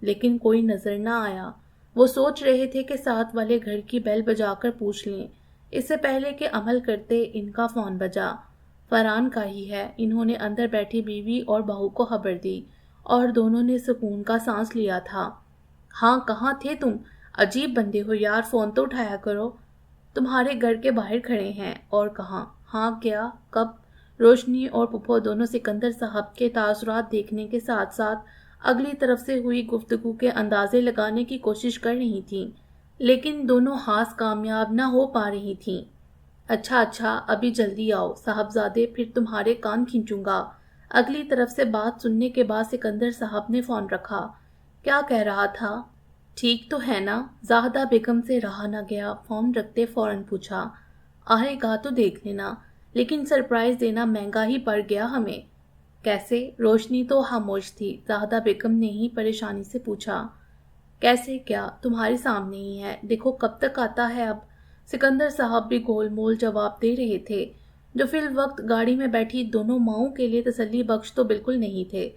لیکن کوئی نظر نہ آیا۔ وہ سوچ رہے تھے کہ ساتھ والے گھر کی بیل بجا کر پوچھ لیں۔ اس سے پہلے کہ عمل کرتے ان کا فون بجا۔ فرحان کا ہی ہے۔ انہوں نے اندر بیٹھی بیوی اور بہو کو خبر دی اور دونوں نے سکون کا سانس لیا تھا۔ ہاں کہاں تھے تم؟ عجیب بندے ہو یار، فون تو اٹھایا کرو۔ تمہارے گھر کے باہر کھڑے ہیں۔ اور کہاں؟ ہاں کیا؟ کب؟ روشنی اور پھپھو دونوں سکندر صاحب کے تاثرات دیکھنے کے ساتھ ساتھ اگلی طرف سے ہوئی گفتگو کے اندازے لگانے کی کوشش کر رہی تھیں، لیکن دونوں ہاس کامیاب نہ ہو پا رہی تھیں۔ اچھا ابھی جلدی آؤ صاحبزادے، پھر تمہارے کان کھینچوں گا۔ اگلی طرف سے بات سننے کے بعد سکندر صاحب نے فون رکھا۔ کیا کہہ رہا تھا؟ ٹھیک تو ہے نا؟ زاہدہ بیگم سے رہا نہ گیا، فون رکھتے فوراً پوچھا۔ آئے گا تو دیکھ لینا، لیکن سرپرائز دینا مہنگا ہی پڑ گیا ہمیں۔ کیسے؟ روشنی تو خاموش تھی۔ زاہدہ بیگم نے ہی پریشانی سے پوچھا۔ کیسے کیا؟ تمہارے سامنے ہی ہے، دیکھو کب تک آتا ہے اب۔ سکندر صاحب بھی گول مول جواب دے رہے تھے، جو فی الوقت گاڑی میں بیٹھی دونوں ماؤں کے لیے تسلی بخش تو بالکل نہیں تھے۔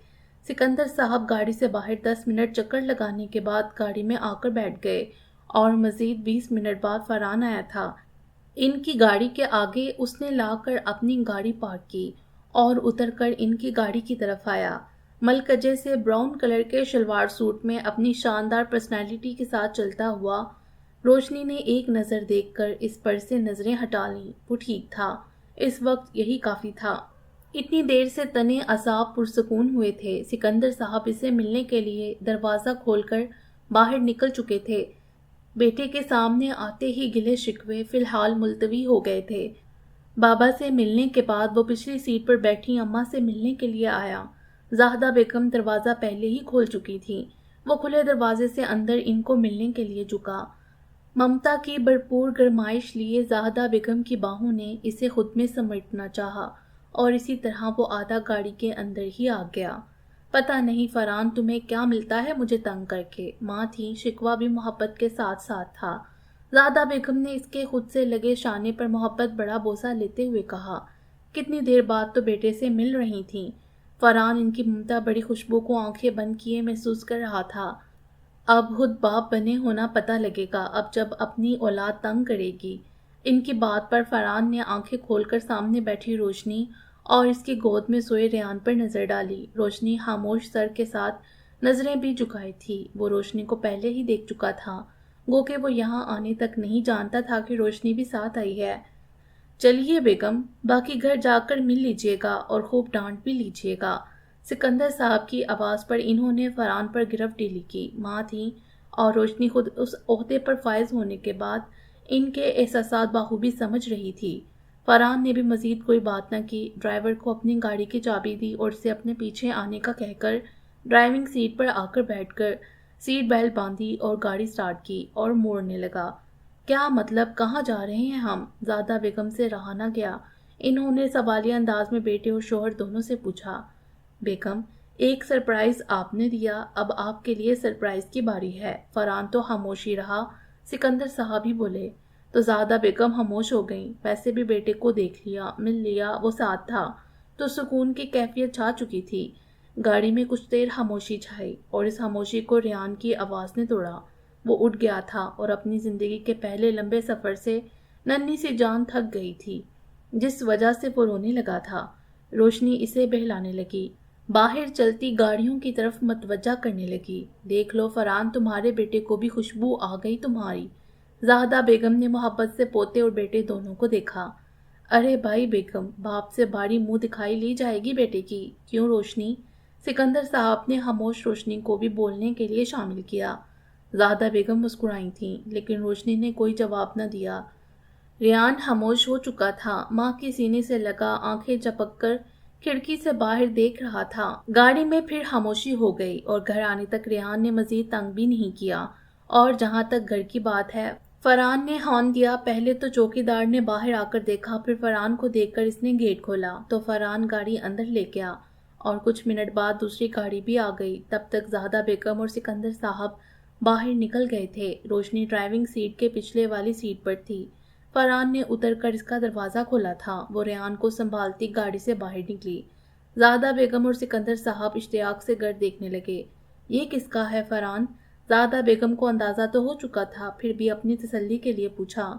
سکندر صاحب گاڑی سے باہر 10 منٹ چکر لگانے کے بعد گاڑی میں آ کر بیٹھ گئے اور مزید 20 منٹ بعد فرحان آیا تھا۔ ان کی گاڑی کے آگے اس نے لا کر اپنی گاڑی پارک کی اور اتر کر ان کی گاڑی کی طرف آیا۔ ملکجے سے براؤن کلر کے شلوار سوٹ میں اپنی شاندار پرسنالٹی کے ساتھ چلتا ہوا۔ روشنی نے ایک نظر دیکھ کر اس پر سے نظریں ہٹا لیں۔ وہ ٹھیک تھا، اس وقت یہی کافی تھا۔ اتنی دیر سے تنے اعصاب پرسکون ہوئے تھے۔ سکندر صاحب اسے ملنے کے لیے دروازہ کھول کر باہر نکل چکے تھے۔ بیٹے کے سامنے آتے ہی گلے شکوے فی الحال ملتوی ہو گئے تھے۔ بابا سے ملنے کے بعد وہ پچھلی سیٹ پر بیٹھی اماں سے ملنے کے لیے آیا۔ زاہدہ بیگم دروازہ پہلے ہی کھول چکی تھیں۔ وہ کھلے دروازے سے اندر ان کو ملنے کے لیے جھکا۔ ممتا کی بھرپور گرمائش لیے زاہدہ بیگم کی باہوں نے اسے خود میں سمیٹنا چاہا اور اسی طرح وہ آدھا گاڑی کے اندر ہی آ گیا۔ پتہ نہیں فرحان تمہیں کیا ملتا ہے مجھے تنگ کر کے؟ ماں تھی، شکوہ بھی محبت کے ساتھ ساتھ تھا۔ زاہدہ بیگم نے اس کے خود سے لگے شانے پر محبت بڑا بوسہ لیتے ہوئے کہا۔ کتنی دیر بعد تو بیٹے سے مل رہی تھیں۔ فرحان ان کی ممتا بڑی خوشبو کو آنکھیں بند کیے محسوس کر رہا تھا۔ اب خود باپ بنے ہونا پتہ لگے گا، اب جب اپنی اولاد تنگ کرے گی۔ ان کی بات پر فرحان نے آنکھیں کھول کر سامنے بیٹھی روشنی اور اس کی گود میں سوئے ریان پر نظر ڈالی۔ روشنی خاموش سر کے ساتھ نظریں بھی جھکائی تھی۔ وہ روشنی کو پہلے ہی دیکھ چکا تھا، گو کہ وہ یہاں آنے تک نہیں جانتا تھا کہ روشنی بھی ساتھ آئی ہے۔ چلیے بیگم، باقی گھر جا کر مل لیجیے گا اور خوب ڈانٹ بھی لیجیے گا۔ سکندر صاحب کی آواز پر انہوں نے فرحان پر گرفت ڈیلی کی۔ ماں تھیں اور روشنی خود اس عہدے پر فائز ہونے کے بعد ان کے احساسات بخوبی سمجھ رہی تھی۔ فرحان نے بھی مزید کوئی بات نہ کی، ڈرائیور کو اپنی گاڑی کی چابی دی اور اسے اپنے پیچھے آنے کا کہہ کر ڈرائیونگ سیٹ پر آ کر بیٹھ کر سیٹ بیلٹ باندھی اور گاڑی سٹارٹ کی اور موڑنے لگا۔ کیا مطلب؟ کہاں جا رہے ہیں ہم؟ زاہدہ بیگم سے رہا نہ گیا۔ انہوں نے سوالیہ انداز میں بیٹے اور شوہر دونوں سے پوچھا۔ بیگم، ایک سرپرائز آپ نے دیا، اب آپ کے لیے سرپرائز کی باری ہے۔ فرحان تو خاموش ہی رہا۔ سکندر صاحب ہی بولے تو زاہدہ بیگم خاموش ہو گئیں۔ ویسے بھی بیٹے کو دیکھ لیا، مل لیا، وہ ساتھ تھا تو سکون کی کیفیت چھا چکی تھی۔ گاڑی میں کچھ دیر خاموشی چھائی اور اس خاموشی کو ریان کی آواز نے توڑا۔ وہ اٹھ گیا تھا اور اپنی زندگی کے پہلے لمبے سفر سے ننھی سی جان تھک گئی تھی، جس وجہ سے وہ رونے لگا تھا۔ روشنی اسے بہلانے لگی، باہر چلتی گاڑیوں کی طرف متوجہ کرنے لگی۔ دیکھ لو فرحان، تمہارے بیٹے کو بھی خوشبو آ گئی تمہاری۔ زاہدہ بیگم نے محبت سے پوتے اور بیٹے دونوں کو دیکھا۔ ارے بھائی بیگم، باپ سے باری منہ دکھائی لی جائے گی بیٹے کی؟ کیوں روشنی؟ سکندر صاحب نے خاموش روشنی کو بھی بولنے کے لیے شامل کیا۔ زاہدہ بیگم مسکرائی تھیں، لیکن روشنی نے کوئی جواب نہ دیا۔ ریان خاموش ہو چکا تھا، ماں کے سینے سے لگا، آنکھیں جھپک کر کھڑکی سے باہر دیکھ رہا تھا۔ گاڑی میں پھر خاموشی ہو گئی اور گھر آنے تک ریان نے مزید تنگ بھی نہیں کیا۔ اور جہاں تک گھر کی بات ہے، فرحان نے ہارن دیا۔ پہلے تو چوکیدار نے باہر آ کر دیکھا، پھر فرحان کو دیکھ کر اس نے گیٹ کھولا تو فرحان گاڑی اندر لے گیا اور کچھ منٹ بعد دوسری گاڑی بھی آ گئی۔ تب تک زاہدہ بیگم اور سکندر صاحب باہر نکل گئے تھے۔ روشنی ڈرائیونگ سیٹ کے پچھلے والی سیٹ پر تھی۔ فرحان نے اتر کر اس کا دروازہ کھولا تھا۔ وہ ریان کو سنبھالتی گاڑی سے باہر نکلی۔ زاہدہ بیگم اور سکندر صاحب اشتیاق سے گھر دیکھنے لگے۔ یہ کس کا ہے فرحان؟ زادہ بیگم کو اندازہ تو ہو چکا تھا، پھر بھی اپنی تسلی کے لیے پوچھا۔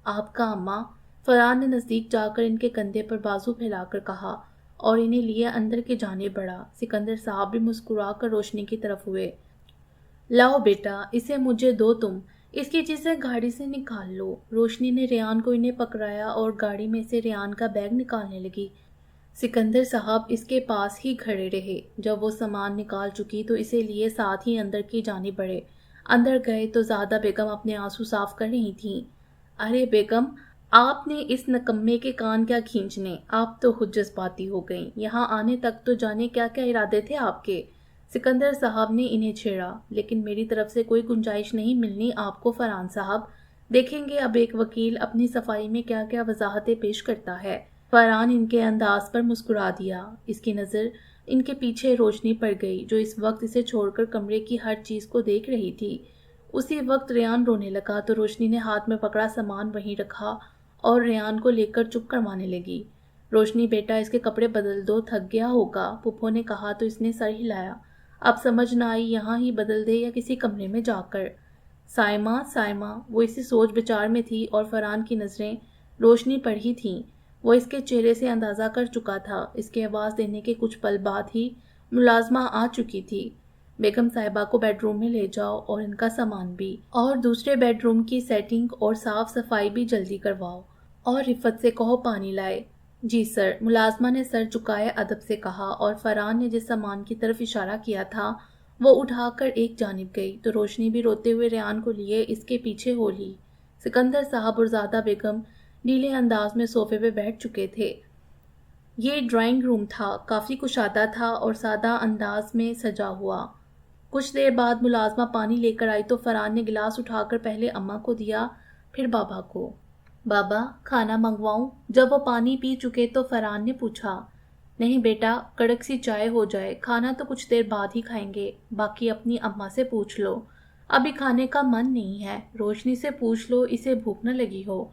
آپ کا اماں، فرحان نے نزدیک جا کر ان کے کندھے پر بازو پھیلا کر کہا اور انہیں لیے اندر کی جانب بڑھا۔ سکندر صاحب بھی مسکرا کر روشنی کی طرف ہوئے۔ لاؤ بیٹا، اسے مجھے دو، تم اس کی چیزیں گاڑی سے نکال لو۔ روشنی نے ریان کو انہیں پکڑایا اور گاڑی میں سے ریان کا بیگ نکالنے لگی۔ سکندر صاحب اس کے پاس ہی کھڑے رہے۔ جب وہ سامان نکال چکی تو اسے لیے ساتھ ہی اندر کی جانب بڑھے۔ اندر گئے تو زادہ بیگم اپنے آنسو صاف کر رہی تھیں۔ ارے بیگم، آپ نے اس نکمے کے کان کیا کھینچنے، آپ تو خود جذباتی ہو گئیں۔ یہاں آنے تک تو جانے کیا کیا ارادے تھے آپ کے۔ سکندر صاحب نے انہیں چھیڑا۔ لیکن میری طرف سے کوئی گنجائش نہیں ملنی آپ کو فرحان صاحب، دیکھیں گے اب ایک وکیل اپنی صفائی میں کیا کیا وضاحتیں پیش کرتا ہے۔ فرحان ان کے انداز پر مسکرا دیا۔ اس کی نظر ان کے پیچھے روشنی پڑ گئی جو اس وقت اسے چھوڑ کر کمرے کی ہر چیز کو دیکھ رہی تھی۔ اسی وقت ریان رونے لگا تو روشنی نے ہاتھ میں پکڑا سامان وہیں رکھا اور ریان کو لے کر چپ کروانے لگی۔ روشنی بیٹا، اس کے کپڑے بدل دو، تھک گیا ہوگا، پھپھو نے کہا تو اس نے سر ہلایا۔ اب سمجھ نہ آئی یہاں ہی بدل دے یا کسی کمرے میں جا کر۔ سائمہ، وہ اسی سوچ بچار میں تھی اور فرحان کی نظریں روشنی پر ہی تھیں۔ وہ اس کے چہرے سے اندازہ کر چکا تھا۔ اس کے آواز دینے کے کچھ پل بعد ہی ملازمہ آ چکی تھی۔ بیگم صاحبہ کو بیڈ روم میں لے جاؤ اور ان کا سامان بھی، اور دوسرے بیڈ روم کی سیٹنگ اور صاف صفائی بھی جلدی کرواؤ، اور رفت سے کہو پانی لائے۔ جی سر، ملازمہ نے سر جھکائے ادب سے کہا اور فرحان نے جس سامان کی طرف اشارہ کیا تھا وہ اٹھا کر ایک جانب گئی تو روشنی بھی روتے ہوئے ریان کو لیے اس کے پیچھے ہو لی۔ سکندر صاحب اور زادہ بیگم ڈھیلے انداز میں صوفے پہ بیٹھ چکے تھے۔ یہ ڈرائنگ روم تھا، کافی کشادہ تھا اور سادہ انداز میں سجا ہوا۔ کچھ دیر بعد ملازمہ پانی لے کر آئی تو فرحان نے گلاس اٹھا کر پہلے اماں کو دیا، پھر بابا کو۔ بابا، کھانا منگواؤں؟ جب وہ پانی پی چکے تو فرحان نے پوچھا۔ نہیں بیٹا، کڑک سی چائے ہو جائے، کھانا تو کچھ دیر بعد ہی کھائیں گے، باقی اپنی اماں سے پوچھ لو، ابھی کھانے کا من نہیں ہے، روشنی سے پوچھ لو اسے بھوک نہ لگی ہو،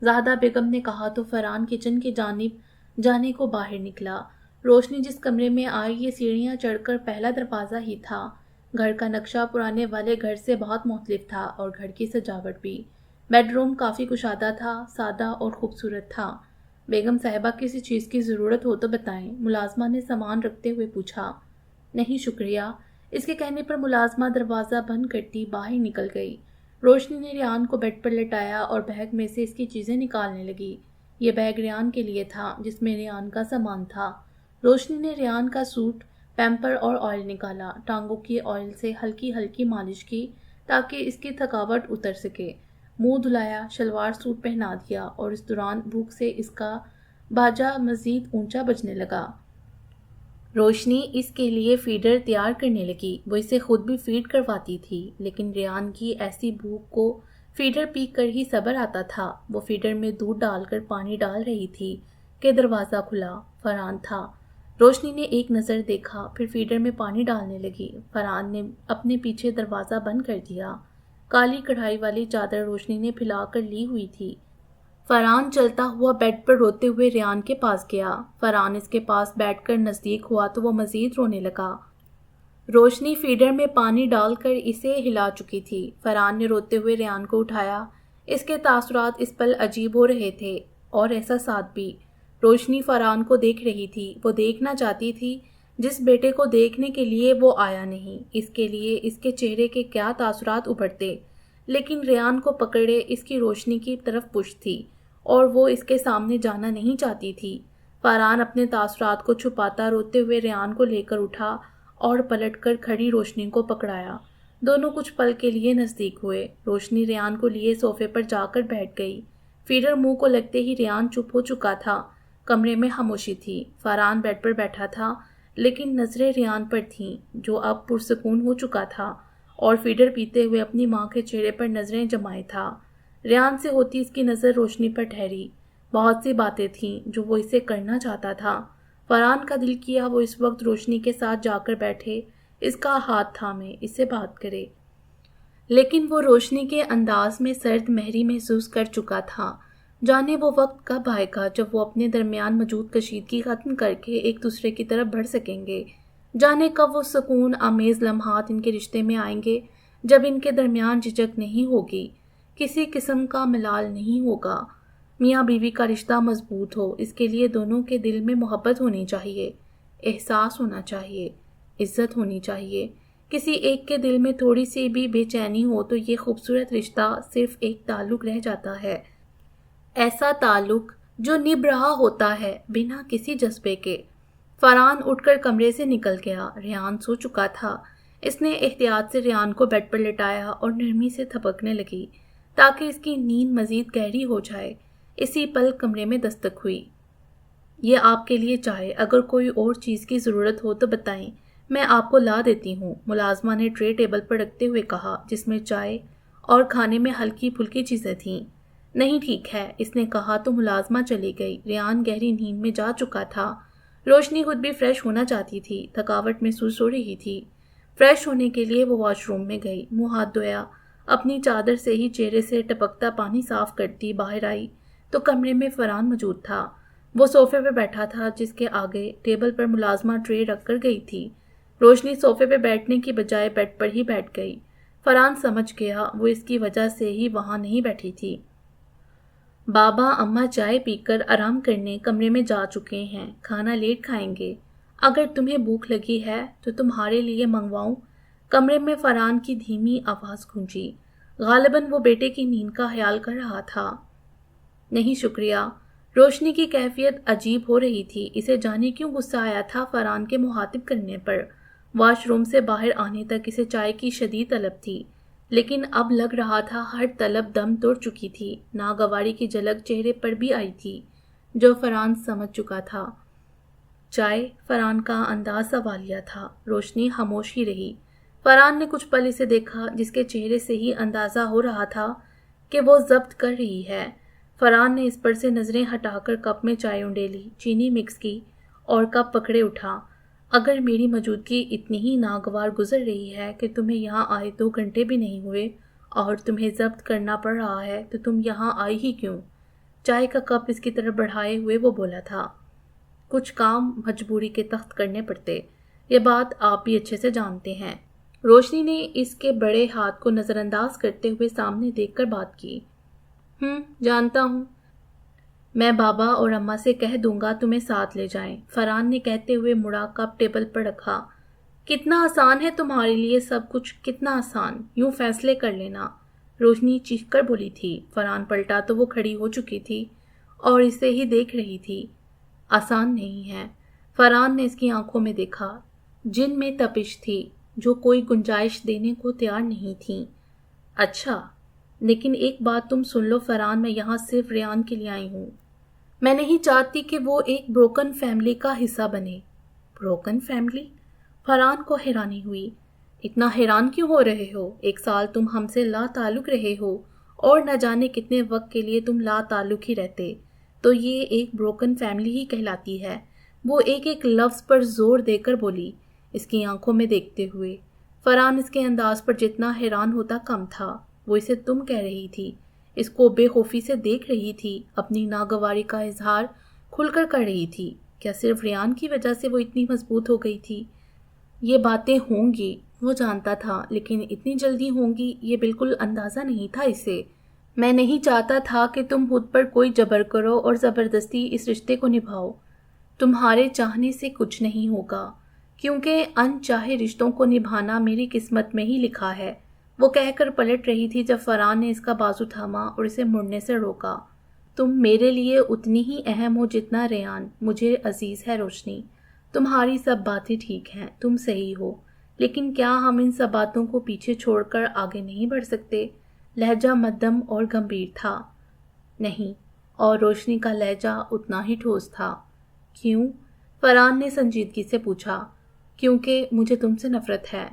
زاہدہ بیگم نے کہا تو فرحان کچن کی جانب جانے کو باہر نکلا۔ روشنی جس کمرے میں آئی یہ سیڑھیاں چڑھ کر پہلا دروازہ ہی تھا۔ گھر کا نقشہ پرانے والے گھر سے بہت مختلف تھا اور گھر کی سجاوٹ بھی۔ بیڈ روم کافی کشادہ تھا، سادہ اور خوبصورت تھا۔ بیگم صاحبہ کسی چیز کی ضرورت ہو تو بتائیں، ملازمہ نے سامان رکھتے ہوئے پوچھا۔ نہیں شکریہ، اس کے کہنے پر ملازمہ دروازہ بند کرتی باہر نکل گئی۔ روشنی نے ریان کو بیڈ پر لٹایا اور بیگ میں سے اس کی چیزیں نکالنے لگی۔ یہ بیگ ریان کے لیے تھا جس میں ریان کا سامان تھا۔ روشنی نے ریان کا سوٹ، پیمپر اور آئل نکالا، ٹانگوں کی آئل سے ہلکی ہلکی مالش کی تاکہ اس کی تھکاوٹ اتر سکے، منہ دھلایا، شلوار سوٹ پہنا دیا اور اس دوران بھوک سے اس کا باجا مزید اونچا بجنے لگا۔ روشنی اس کے لیے فیڈر تیار کرنے لگی۔ وہ اسے خود بھی فیڈ کرواتی تھی، لیکن ریان کی ایسی بھوک کو فیڈر پی کر ہی صبر آتا تھا۔ وہ فیڈر میں دودھ ڈال کر پانی ڈال رہی تھی کہ دروازہ کھلا۔ فرحان تھا۔ روشنی نے ایک نظر دیکھا، پھر فیڈر میں پانی ڈالنے لگی۔ فرحان نے اپنے پیچھے دروازہ بند کر دیا۔ کالی کڑھائی والی چادر روشنی نے پھیلا کر لی ہوئی تھی۔ فرحان چلتا ہوا بیڈ پر روتے ہوئے ریان کے پاس گیا۔ فرحان اس کے پاس بیٹھ کر نزدیک ہوا تو وہ مزید رونے لگا۔ روشنی فیڈر میں پانی ڈال کر اسے ہلا چکی تھی۔ فرحان نے روتے ہوئے ریان کو اٹھایا۔ اس کے تاثرات اس پل عجیب ہو رہے تھے اور احساسات بھی۔ روشنی فرحان کو دیکھ رہی تھی، وہ دیکھنا چاہتی تھی جس بیٹے کو دیکھنے کے لیے وہ آیا نہیں۔ اس کے لیے اس کے چہرے کے کیا تاثرات ابھرتے، لیکن ریان کو پکڑے اس کی روشنی کی طرف پشت تھی اور وہ اس کے سامنے جانا نہیں چاہتی تھی۔ فرحان اپنے تاثرات کو چھپاتا روتے ہوئے ریان کو لے کر اٹھا اور پلٹ کر کھڑی روشنی کو پکڑایا۔ دونوں کچھ پل کے لیے نزدیک ہوئے۔ روشنی ریان کو لیے صوفے پر جا کر بیٹھ گئی۔ فیڈر منہ کو لگتے ہی ریان چپ ہو چکا تھا۔ کمرے میں خاموشی تھی۔ فرحان بیڈ پر بیٹھا تھا لیکن نظریں ریان پر تھیں جو اب پرسکون ہو چکا تھا اور فیڈر پیتے ہوئے اپنی ماں کے چہرے پر نظریں جمائے تھا۔ ریان سے ہوتی اس کی نظر روشنی پر ٹھہری۔ بہت سی باتیں تھیں جو وہ اسے کرنا چاہتا تھا۔ فرحان کا دل کیا وہ اس وقت روشنی کے ساتھ جا کر بیٹھے، اس کا ہاتھ تھامے، اس سے بات کرے، لیکن وہ روشنی کے انداز میں سرد مہری محسوس کر چکا تھا۔ جانے وہ وقت کب آئے گا جب وہ اپنے درمیان موجود کشیدگی ختم کر کے ایک دوسرے کی طرف بڑھ سکیں گے۔ جانے کب وہ سکون آمیز لمحات ان کے رشتے میں آئیں گے جب ان کے درمیان جھجک نہیں ہوگی، کسی قسم کا ملال نہیں ہوگا۔ میاں بیوی کا رشتہ مضبوط ہو، اس کے لیے دونوں کے دل میں محبت ہونی چاہیے، احساس ہونا چاہیے، عزت ہونی چاہیے۔ کسی ایک کے دل میں تھوڑی سی بھی بے چینی ہو تو یہ خوبصورت رشتہ صرف ایک تعلق رہ جاتا ہے، ایسا تعلق جو نبھ رہا ہوتا ہے بنا کسی جذبے کے۔ فرحان اٹھ کر کمرے سے نکل گیا۔ ریان سو چکا تھا۔ اس نے احتیاط سے ریان کو بیڈ پر لٹایا اور نرمی سے تھپکنے لگی تاکہ اس کی نیند مزید گہری ہو جائے۔ اسی پل کمرے میں دستک ہوئی۔ یہ آپ کے لیے چائے، اگر کوئی اور چیز کی ضرورت ہو تو بتائیں، میں آپ کو لا دیتی ہوں، ملازمہ نے ٹرے ٹیبل پر رکھتے ہوئے کہا جس میں چائے اور کھانے میں ہلکی پھلکی چیزیں تھیں۔ نہیں ٹھیک ہے، اس نے کہا تو ملازمہ چلی گئی۔ ریان گہری نیند میں جا چکا تھا۔ روشنی خود بھی فریش ہونا چاہتی تھی، تھکاوٹ محسوس ہو رہی تھی۔ فریش ہونے کے لیے وہ واش روم میں گئی، منہ ہاتھ دھویا، اپنی چادر سے ہی چہرے سے ٹپکتا پانی صاف کرتی باہر آئی تو کمرے میں فرحان موجود تھا۔ وہ صوفے پہ بیٹھا تھا جس کے آگے ٹیبل پر ملازمہ ٹرے رکھ کر گئی تھی۔ روشنی صوفے پہ بیٹھنے کی بجائے بیڈ پر ہی بیٹھ گئی۔ فرحان سمجھ گیا وہ اس کی وجہ سے ہی وہاں نہیں بیٹھی تھی۔ بابا اماں چائے پی کر آرام کرنے کمرے میں جا چکے ہیں، کھانا لیٹ کھائیں گے۔ اگر تمہیں بھوک لگی ہے تو تمہارے لیے منگواؤں؟ کمرے میں فرحان کی دھیمی آواز گونجی۔ غالباً وہ بیٹے کی نیند کا خیال کر رہا تھا۔ نہیں شکریہ۔ روشنی کی کیفیت عجیب ہو رہی تھی، اسے جانے کیوں غصہ آیا تھا فرحان کے مخاطب کرنے پر۔ واش روم سے باہر آنے تک اسے چائے کی شدید طلب تھی، لیکن اب لگ رہا تھا ہر طلب دم توڑ چکی تھی۔ ناگواری کی جھلک چہرے پر بھی آئی تھی جو فرحان سمجھ چکا تھا۔ چائے؟ فرحان کا انداز سوالیہ تھا۔ روشنی خاموش ہی رہی۔ فرحان نے کچھ پل اسے دیکھا جس کے چہرے سے ہی اندازہ ہو رہا تھا کہ وہ ضبط کر رہی ہے۔ فرحان نے اس پر سے نظریں ہٹا کر کپ میں چائے انڈیلی، چینی مکس کی اور کپ پکڑے اٹھا۔ اگر میری موجودگی اتنی ہی ناگوار گزر رہی ہے کہ تمہیں یہاں آئے 2 گھنٹے بھی نہیں ہوئے اور تمہیں ضبط کرنا پڑ رہا ہے تو تم یہاں آئی ہی کیوں؟ چائے کا کپ اس کی طرف بڑھائے ہوئے وہ بولا تھا۔ کچھ کام مجبوری کے تحت کرنے پڑتے، یہ بات آپ بھی اچھے سے جانتے ہیں۔ روشنی نے اس کے بڑے ہاتھ کو نظر انداز کرتے ہوئے سامنے دیکھ کر بات کی۔ جانتا ہوں۔ میں بابا اور اماں سے کہہ دوں گا تمہیں ساتھ لے جائیں، فرحان نے کہتے ہوئے مڑا کپ ٹیبل پر رکھا۔ کتنا آسان ہے تمہارے لیے سب کچھ، کتنا آسان، یوں فیصلے کر لینا، روشنی چیخ کر بولی تھی۔ فرحان پلٹا تو وہ کھڑی ہو چکی تھی اور اسے ہی دیکھ رہی تھی۔ آسان نہیں ہے، فرحان نے اس کی آنکھوں میں دیکھا جن میں تپش تھی جو کوئی گنجائش دینے کو تیار نہیں تھی۔ اچھا، لیکن ایک بات تم سن لو فرحان، میں یہاں صرف ریان کے لیے آئی ہوں۔ میں نہیں چاہتی کہ وہ ایک بروکن فیملی کا حصہ بنے۔ Broken family? فرحان کو حیرانی ہوئی۔ اتنا حیران کیوں ہو رہے ہو؟ 1 سال تم ہم سے لا تعلق رہے ہو اور نہ جانے کتنے وقت کے لیے تم لا تعلق ہی رہتے، تو یہ ایک بروکن فیملی ہی کہلاتی ہے۔ وہ ایک لفظ پر زور دے کر بولی، اس کی آنکھوں میں دیکھتے ہوئے۔ فرحان اس کے انداز پر جتنا حیران ہوتا کم تھا۔ وہ اسے تم کہہ رہی تھی، اس کو بے خوفی سے دیکھ رہی تھی، اپنی ناگواری کا اظہار کھل کر رہی تھی۔ کیا صرف ریان کی وجہ سے وہ اتنی مضبوط ہو گئی تھی؟ یہ باتیں ہوں گی وہ جانتا تھا، لیکن اتنی جلدی ہوں گی یہ بالکل اندازہ نہیں تھا اسے۔ میں نہیں چاہتا تھا کہ تم خود پر کوئی جبر کرو اور زبردستی اس رشتے کو نبھاؤ۔ تمہارے چاہنے سے کچھ نہیں ہوگا، کیونکہ انچاہے رشتوں کو نبھانا میری قسمت میں ہی لکھا ہے۔ وہ کہہ کر پلٹ رہی تھی جب فرحان نے اس کا بازو تھاما اور اسے مڑنے سے روکا۔ تم میرے لیے اتنی ہی اہم ہو جتنا ریان مجھے عزیز ہے روشنی۔ تمہاری سب باتیں ٹھیک ہیں، تم صحیح ہو، لیکن کیا ہم ان سب باتوں کو پیچھے چھوڑ کر آگے نہیں بڑھ سکتے؟ لہجہ مدھم اور گمبھیر تھا۔ نہیں، اور روشنی کا لہجہ اتنا ہی ٹھوس تھا۔ کیوں؟ فرحان نے سنجیدگی سے پوچھا۔ کیونکہ مجھے تم سے نفرت ہے۔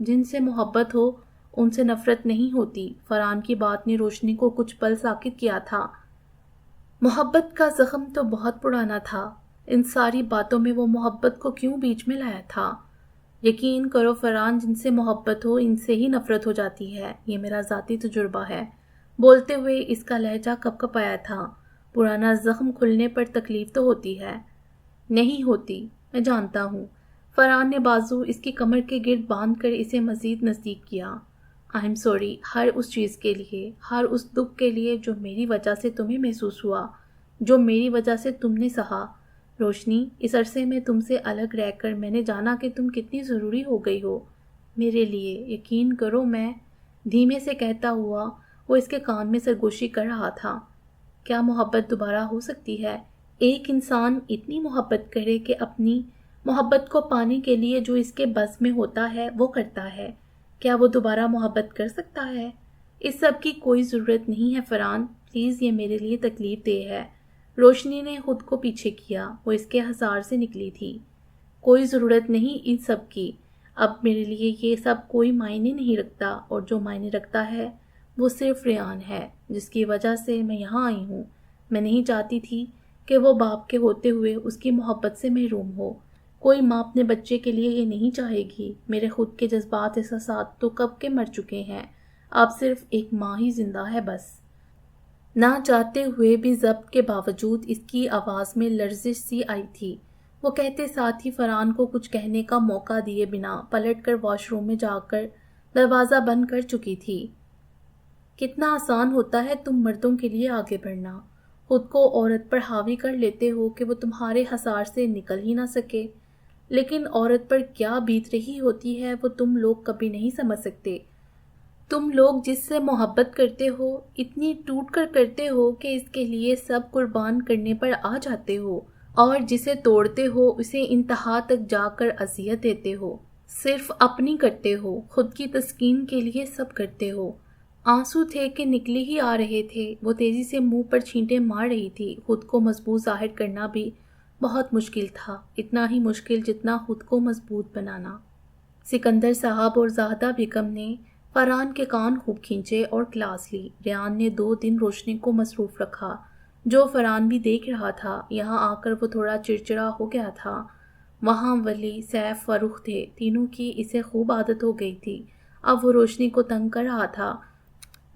جن سے محبت ہو ان سے نفرت نہیں ہوتی۔ فرحان کی بات نے روشنی کو کچھ پل ساکت کیا تھا۔ محبت کا زخم تو بہت پرانا تھا، ان ساری باتوں میں وہ محبت کو کیوں بیچ میں لایا تھا؟ یقین کرو فرحان، جن سے محبت ہو ان سے ہی نفرت ہو جاتی ہے، یہ میرا ذاتی تجربہ ہے۔ بولتے ہوئے اس کا لہجہ کپ کپایا تھا۔ پرانا زخم کھلنے پر تکلیف تو ہوتی ہے۔ نہیں ہوتی، میں جانتا ہوں۔ فرحان نے بازو اس کی کمر کے گرد باندھ کر اسے مزید نزدیک کیا۔ آئی ایم سوری ہر اس چیز کے لیے، ہر اس دکھ کے لیے جو میری وجہ سے تمہیں محسوس ہوا، جو میری وجہ سے تم نے سہا۔ روشنی، اس عرصے میں تم سے الگ رہ کر میں نے جانا کہ تم کتنی ضروری ہو گئی ہو میرے لیے، یقین کرو۔ میں دھیمے سے کہتا ہوا وہ اس کے کان میں سرگوشی کر رہا تھا۔ کیا محبت دوبارہ ہو سکتی ہے؟ ایک انسان اتنی محبت کرے کہ اپنی محبت کو پانے کے لیے جو اس کے بس میں ہوتا ہے وہ کرتا ہے، کیا وہ دوبارہ محبت کر سکتا ہے؟ اس سب کی کوئی ضرورت نہیں ہے فرحان، پلیز، یہ میرے لیے تکلیف دہ ہے۔ روشنی نے خود کو پیچھے کیا، وہ اس کے حصار سے نکلی تھی۔ کوئی ضرورت نہیں ان سب کی، اب میرے لیے یہ سب کوئی معنی نہیں رکھتا، اور جو معنی رکھتا ہے وہ صرف ریان ہے، جس کی وجہ سے میں یہاں آئی ہوں۔ میں نہیں چاہتی تھی کہ وہ باپ کے ہوتے ہوئے اس کی محبت سے محروم ہو۔ کوئی ماں اپنے بچے کے لیے یہ نہیں چاہے گی۔ میرے خود کے جذبات احساسات تو کب کے مر چکے ہیں، اب صرف ایک ماں ہی زندہ ہے بس۔ نہ چاہتے ہوئے بھی ضبط کے باوجود اس کی آواز میں لرزش سی آئی تھی۔ وہ کہتے ساتھ ہی فرحان کو کچھ کہنے کا موقع دیے بنا پلٹ کر واش روم میں جا کر دروازہ بند کر چکی تھی۔ کتنا آسان ہوتا ہے تم مردوں کے لیے آگے بڑھنا، خود کو عورت پر حاوی کر لیتے ہو کہ وہ تمہارے حصار سے نکل ہی نہ سکے، لیکن عورت پر کیا بیت رہی ہوتی ہے وہ تم لوگ کبھی نہیں سمجھ سکتے۔ تم لوگ جس سے محبت کرتے ہو اتنی ٹوٹ کر کرتے ہو کہ اس کے لیے سب قربان کرنے پر آ جاتے ہو، اور جسے توڑتے ہو اسے انتہا تک جا کر اذیت دیتے ہو، صرف اپنی کرتے ہو، خود کی تسکین کے لیے سب کرتے ہو۔ آنسو تھے کہ نکلی ہی آ رہے تھے، وہ تیزی سے منہ پر چھینٹے مار رہی تھی۔ خود کو مضبوط ظاہر کرنا بھی بہت مشکل تھا، اتنا ہی مشکل جتنا خود کو مضبوط بنانا۔ سکندر صاحب اور زاہدہ بیگم نے فرحان کے کان خوب کھینچے اور کلاس لی۔ ریان نے 2 دن روشنی کو مصروف رکھا، جو فرحان بھی دیکھ رہا تھا۔ یہاں آ کر وہ تھوڑا چڑچڑا ہو گیا تھا۔ وہاں ولی، سیف، فروخ تھے، تینوں کی اسے خوب عادت ہو گئی تھی۔ اب وہ روشنی کو تنگ کر رہا تھا۔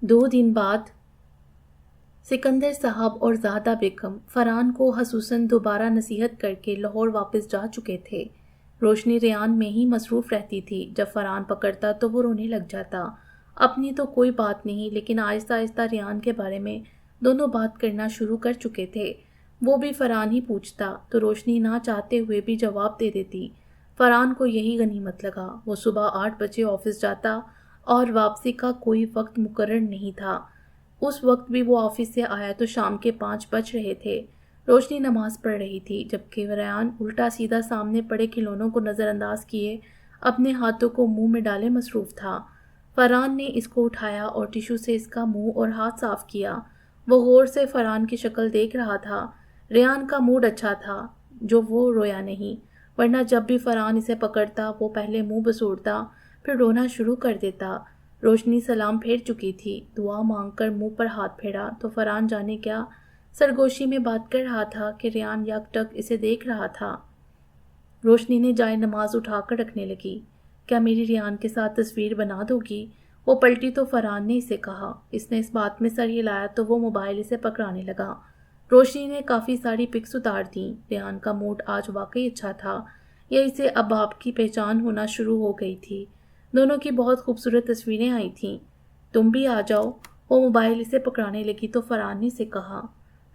2 دن بعد سکندر صاحب اور زاہدہ بیگم فرحان کو خصوصاً دوبارہ نصیحت کر کے لاہور واپس جا چکے تھے۔ روشنی ریان میں ہی مصروف رہتی تھی، جب فرحان پکڑتا تو وہ رونے لگ جاتا۔ اپنی تو کوئی بات نہیں، لیکن آہستہ آہستہ ریان کے بارے میں دونوں بات کرنا شروع کر چکے تھے۔ وہ بھی فرحان ہی پوچھتا تو روشنی نہ چاہتے ہوئے بھی جواب دے دیتی۔ فرحان کو یہی غنیمت لگا۔ وہ صبح 8 بجے آفس جاتا اور واپسی کا کوئی وقت مقرر نہیں تھا۔ اس وقت بھی وہ آفس سے آیا تو شام کے 5 بج رہے تھے۔ روشنی نماز پڑھ رہی تھی، جبکہ ریان الٹا سیدھا سامنے پڑے کھلونوں کو نظر انداز کیے اپنے ہاتھوں کو منہ میں ڈالے مصروف تھا۔ فرحان نے اس کو اٹھایا اور ٹیشو سے اس کا منہ اور ہاتھ صاف کیا۔ وہ غور سے فرحان کی شکل دیکھ رہا تھا۔ ریان کا موڈ اچھا تھا جو وہ رویا نہیں، ورنہ جب بھی فرحان اسے پکڑتا وہ پہلے منہ بسوڑتا پھر رونا شروع کر دیتا۔ روشنی سلام پھیر چکی تھی، دعا مانگ کر منہ پر ہاتھ پھیرا تو فرحان جانے کیا سرگوشی میں بات کر رہا تھا کہ ریان یک ٹک اسے دیکھ رہا تھا۔ روشنی نے جائے نماز اٹھا کر رکھنے لگی۔ کیا میری ریان کے ساتھ تصویر بنا دو گی؟ وہ پلٹی تو فرحان نے اسے کہا۔ اس نے اس بات میں سر ہلایا تو وہ موبائل اسے پکڑانے لگا۔ روشنی نے کافی ساری پکس اتار دیں۔ ریان کا موڈ آج واقعی اچھا تھا، یہ اسے اب آپ کی پہچان ہونا شروع ہو گئی تھی۔ دونوں کی بہت خوبصورت تصویریں آئی تھیں۔ تم بھی آ جاؤ۔ وہ موبائل اسے پکڑانے لگی تو فرحان نے اسے کہا،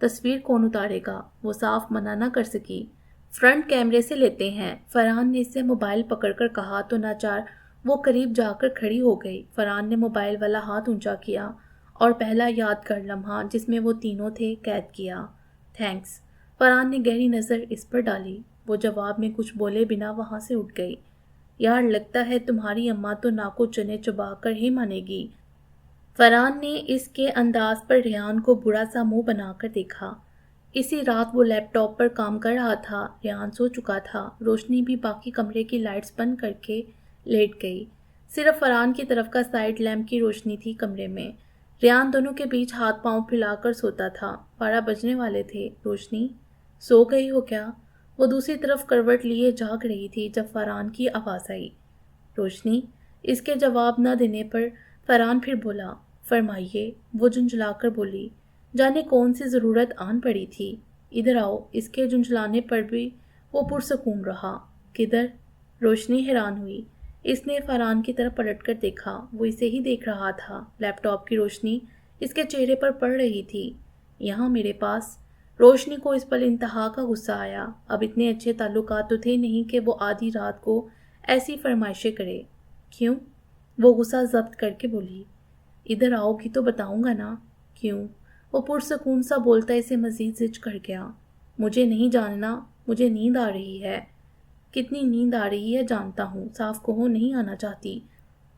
تصویر کون اتارے گا؟ وہ صاف منع نہ کر سکی۔ فرنٹ کیمرے سے لیتے ہیں، فرحان نے اس سے موبائل پکڑ کر کہا تو ناچار وہ قریب جا کر کھڑی ہو گئی۔ فرحان نے موبائل والا ہاتھ اونچا کیا اور پہلا یادگار لمحہ جس میں وہ تینوں تھے قید کیا۔ تھینکس۔ فرحان نے گہری نظر اس پر ڈالی۔ وہ جواب میں کچھ بولے بنا وہاں سے اٹھ گئی۔ یار لگتا ہے تمہاری اماں تو ناکو چنے چبا کر ہی مانے گی۔ فرحان نے اس کے انداز پر ریان کو برا سا منہ بنا کر دیکھا۔ اسی رات وہ لیپ ٹاپ پر کام کر رہا تھا۔ ریان سو چکا تھا۔ روشنی بھی باقی کمرے کی لائٹس بند کر کے لیٹ گئی۔ صرف فرحان کی طرف کا سائڈ لیمپ کی روشنی تھی کمرے میں۔ ریان دونوں کے بیچ ہاتھ پاؤں پھیلا کر سوتا تھا۔ 12 بجنے والے تھے۔ روشنی سو گئی ہو کیا؟ وہ دوسری طرف کروٹ لیے جاگ رہی تھی جب فرحان کی آواز آئی۔ روشنی۔ اس کے جواب نہ دینے پر فرحان پھر بولا، فرمائیے۔ وہ جھنجھلا کر بولی، جانے کون سی ضرورت آن پڑی تھی۔ ادھر آؤ۔ اس کے جھنجھلانے پر بھی وہ پرسکون رہا۔ کدھر؟ روشنی حیران ہوئی۔ اس نے فرحان کی طرف پلٹ کر دیکھا، وہ اسے ہی دیکھ رہا تھا۔ لیپ ٹاپ کی روشنی اس کے چہرے پر پڑ رہی تھی۔ یہاں میرے پاس۔ روشنی کو اس پر انتہا کا غصہ آیا۔ اب اتنے اچھے تعلقات تو تھے نہیں کہ وہ آدھی رات کو ایسی فرمائشیں کرے۔ کیوں؟ وہ غصہ ضبط کر کے بولی۔ ادھر آؤ گی تو بتاؤں گا نا۔ کیوں؟ وہ پرسکون سا بولتا اسے مزید زج کر گیا۔ مجھے نہیں جاننا، مجھے نیند آ رہی ہے۔ کتنی نیند آ رہی ہے جانتا ہوں، صاف کہو نہیں آنا چاہتی۔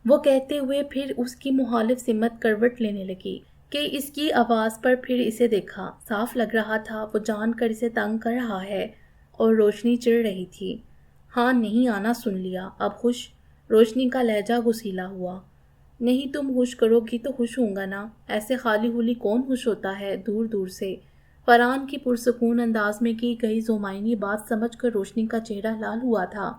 وہ کہتے ہوئے پھر اس کی مخالف سمت کروٹ لینے لگی کہ اس کی آواز پر پھر اسے دیکھا۔ صاف لگ رہا تھا وہ جان کر اسے تنگ کر رہا ہے، اور روشنی چڑ رہی تھی۔ ہاں نہیں آنا سن لیا، اب خوش؟ روشنی کا لہجہ غسیلا ہوا۔ نہیں تم خوش کرو گی تو خوش ہوں گا نا، ایسے خالی ہولی کون خوش ہوتا ہے دور دور سے۔ فرحان کی پرسکون انداز میں کی گئی ذومعنی بات سمجھ کر روشنی کا چہرہ لال ہوا تھا،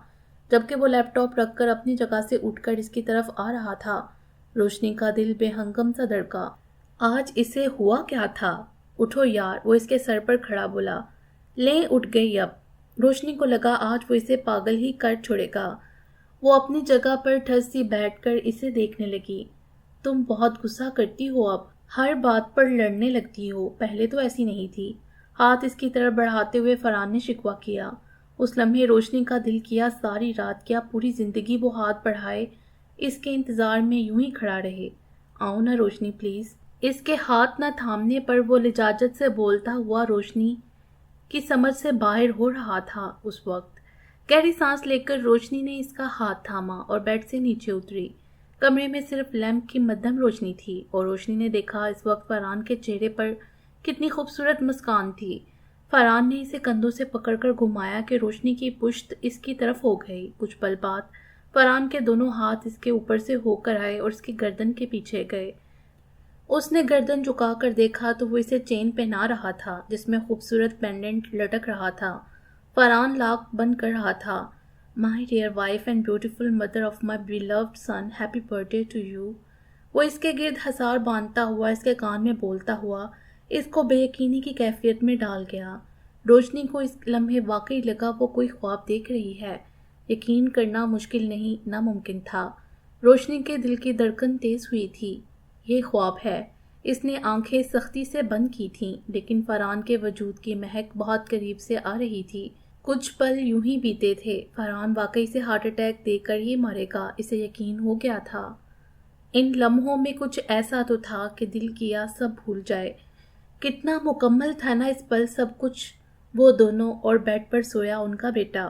جبکہ وہ لیپ ٹاپ رکھ کر اپنی جگہ سے اٹھ کر اس کی طرف آ رہا تھا۔ روشنی کا دل بے ہنگم سا دھڑکا۔ آج اسے ہوا کیا تھا؟ اٹھو یار، وہ اس کے سر پر کھڑا بولا۔ لیں اٹھ گئی اب۔ روشنی کو لگا آج وہ اسے پاگل ہی کر چھوڑے گا۔ وہ اپنی جگہ پر ٹھس سی بیٹھ کر اسے دیکھنے لگی۔ تم بہت غصہ کرتی ہو اب، ہر بات پر لڑنے لگتی ہو، پہلے تو ایسی نہیں تھی۔ ہاتھ اس کی طرف بڑھاتے ہوئے فرحان نے شکوہ کیا۔ اس لمحے روشنی کا دل کیا ساری رات کیا پوری زندگی وہ ہاتھ بڑھائے اس کے انتظار میں یوں ہی کھڑا رہے۔ آؤ نا روشنی پلیز۔ اس کے ہاتھ نہ تھامنے پر وہ لجاجت سے بولتا ہوا روشنی کی سمجھ سے باہر ہو رہا تھا۔ اس وقت گہری سانس لے کر روشنی نے اس کا ہاتھ تھاما اور بیڈ سے نیچے اتری۔ کمرے میں صرف لیمپ کی مدھم روشنی تھی، اور روشنی نے دیکھا اس وقت فرحان کے چہرے پر کتنی خوبصورت مسکان تھی۔ فرحان نے اسے کندھوں سے پکڑ کر گھمایا کہ روشنی کی پشت اس کی طرف ہو گئی۔ کچھ پل بعد فرحان کے دونوں ہاتھ اس کے اوپر سے ہو کر آئے اور اس کی گردن کے پیچھے گئے۔ اس نے گردن جھکا کر دیکھا تو وہ اسے چین پہنا رہا تھا جس میں خوبصورت پینڈنٹ لٹک رہا تھا۔ فرحان لاک بند کر رہا تھا۔ My dear wife and beautiful mother of my beloved son, happy birthday to you۔ وہ اس کے گرد حصار باندھتا ہوا اس کے کان میں بولتا ہوا اس کو بے یقینی کی کیفیت میں ڈال گیا۔ روشنی کو اس لمحے واقعی لگا وہ کوئی خواب دیکھ رہی ہے۔ یقین کرنا مشکل نہیں، ناممکن تھا۔ روشنی کے دل کی دھڑکن تیز ہوئی تھی۔ یہ خواب ہے۔ اس نے آنکھیں سختی سے بند کی تھیں، لیکن فرحان کے وجود کی مہک بہت قریب سے آ رہی تھی۔ کچھ پل یوں ہی بیتے تھے۔ فرحان واقعی سے ہارٹ اٹیک دے کر ہی مرے گا، اسے یقین ہو گیا تھا۔ ان لمحوں میں کچھ ایسا تو تھا کہ دل کیا سب بھول جائے۔ کتنا مکمل تھا نا اس پل سب کچھ۔ وہ دونوں اور بیڈ پر سویا ان کا بیٹا۔